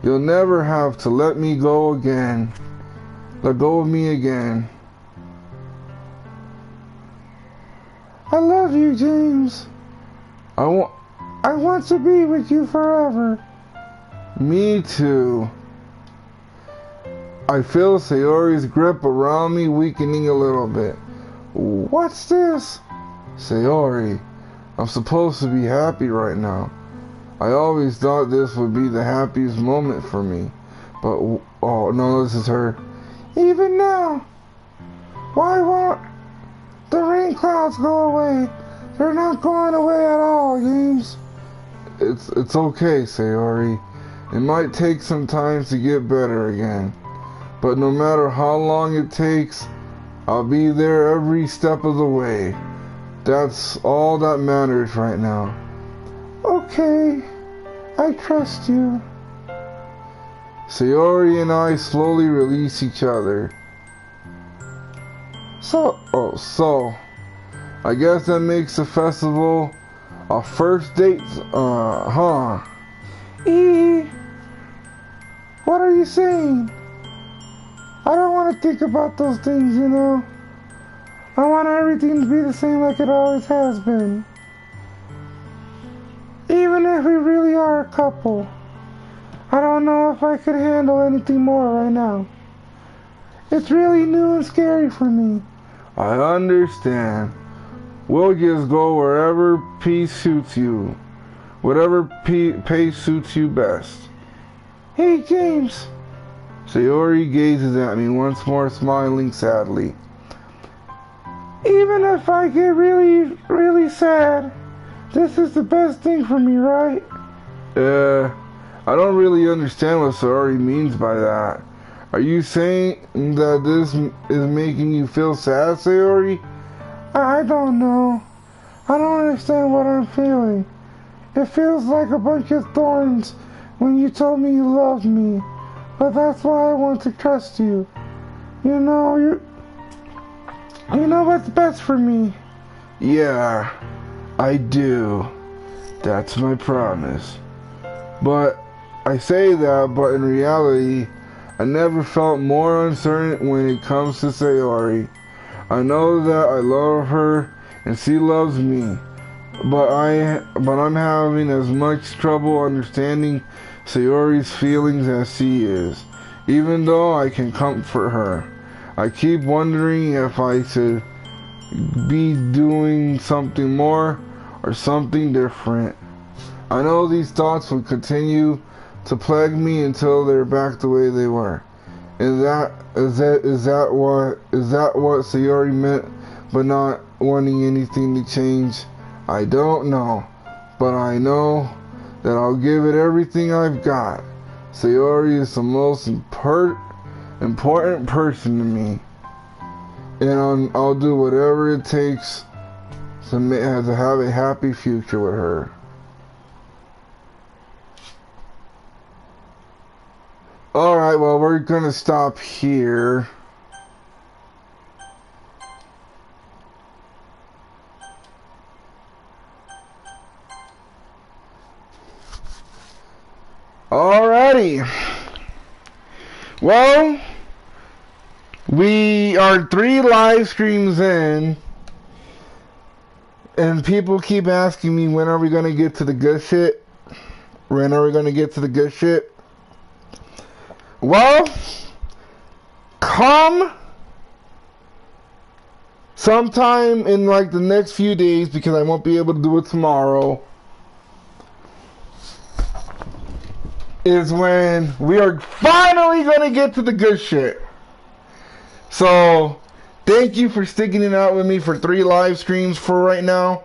You'll never have to let me go again. Let go of me again. I love you, James. I want to be with you forever. Me too. I feel Sayori's grip around me weakening a little bit. What's this? Sayori, I'm supposed to be happy right now. I always thought this would be the happiest moment for me. But, oh no, this is her. Even now, why won't the rain clouds go away? They're not going away at all, James. It's okay, Sayori. It might take some time to get better again. But no matter how long it takes, I'll be there every step of the way. That's all that matters right now. Okay, I trust you. Sayori and I slowly release each other. So, I guess that makes the festival a first date, huh? What are you saying? I don't want to think about those things, you know. I want everything to be the same like it always has been. Even if we really are a couple. I don't know if I could handle anything more right now. It's really new and scary for me. I understand. We'll just go wherever peace suits you. Whatever pace suits you best. Hey, James. Sayori gazes at me once more, smiling sadly. Even if I get really, really sad, this is the best thing for me, right? I don't really understand what Sayori means by that. Are you saying that this is making you feel sad, Sayori? I don't know. I don't understand what I'm feeling. It feels like a bunch of thorns when you told me you loved me. But that's why I want to trust you. You know what's best for me. Yeah, I do. That's my promise. But I say that, but in reality, I never felt more uncertain when it comes to Sayori. I know that I love her and she loves me, but I'm having as much trouble understanding Sayori's feelings as she is. Even though I can comfort her, I keep wondering if I should be doing something more or something different. I know these thoughts will continue to plague me until they're back the way they were. Is that what Sayori meant by not wanting anything to change? I don't know, but I know that I'll give it everything I've got. Sayori is the most important person to me, and I'll do whatever it takes to have a happy future with her. Alright, well, we're gonna stop here. Alrighty. Well, we are 3 live streams in, and people keep asking me, when are we gonna get to the good shit? When are we gonna get to the good shit? Well, come sometime in like the next few days, because I won't be able to do it tomorrow, is when we are finally going to get to the good shit. So, thank you for sticking it out with me for 3 live streams for right now.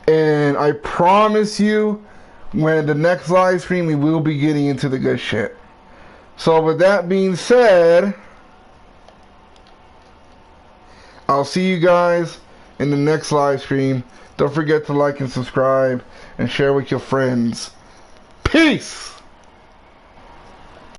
And I promise you, when the next live stream, we will be getting into the good shit. So with that being said, I'll see you guys in the next live stream. Don't forget to like and subscribe and share with your friends. Peace!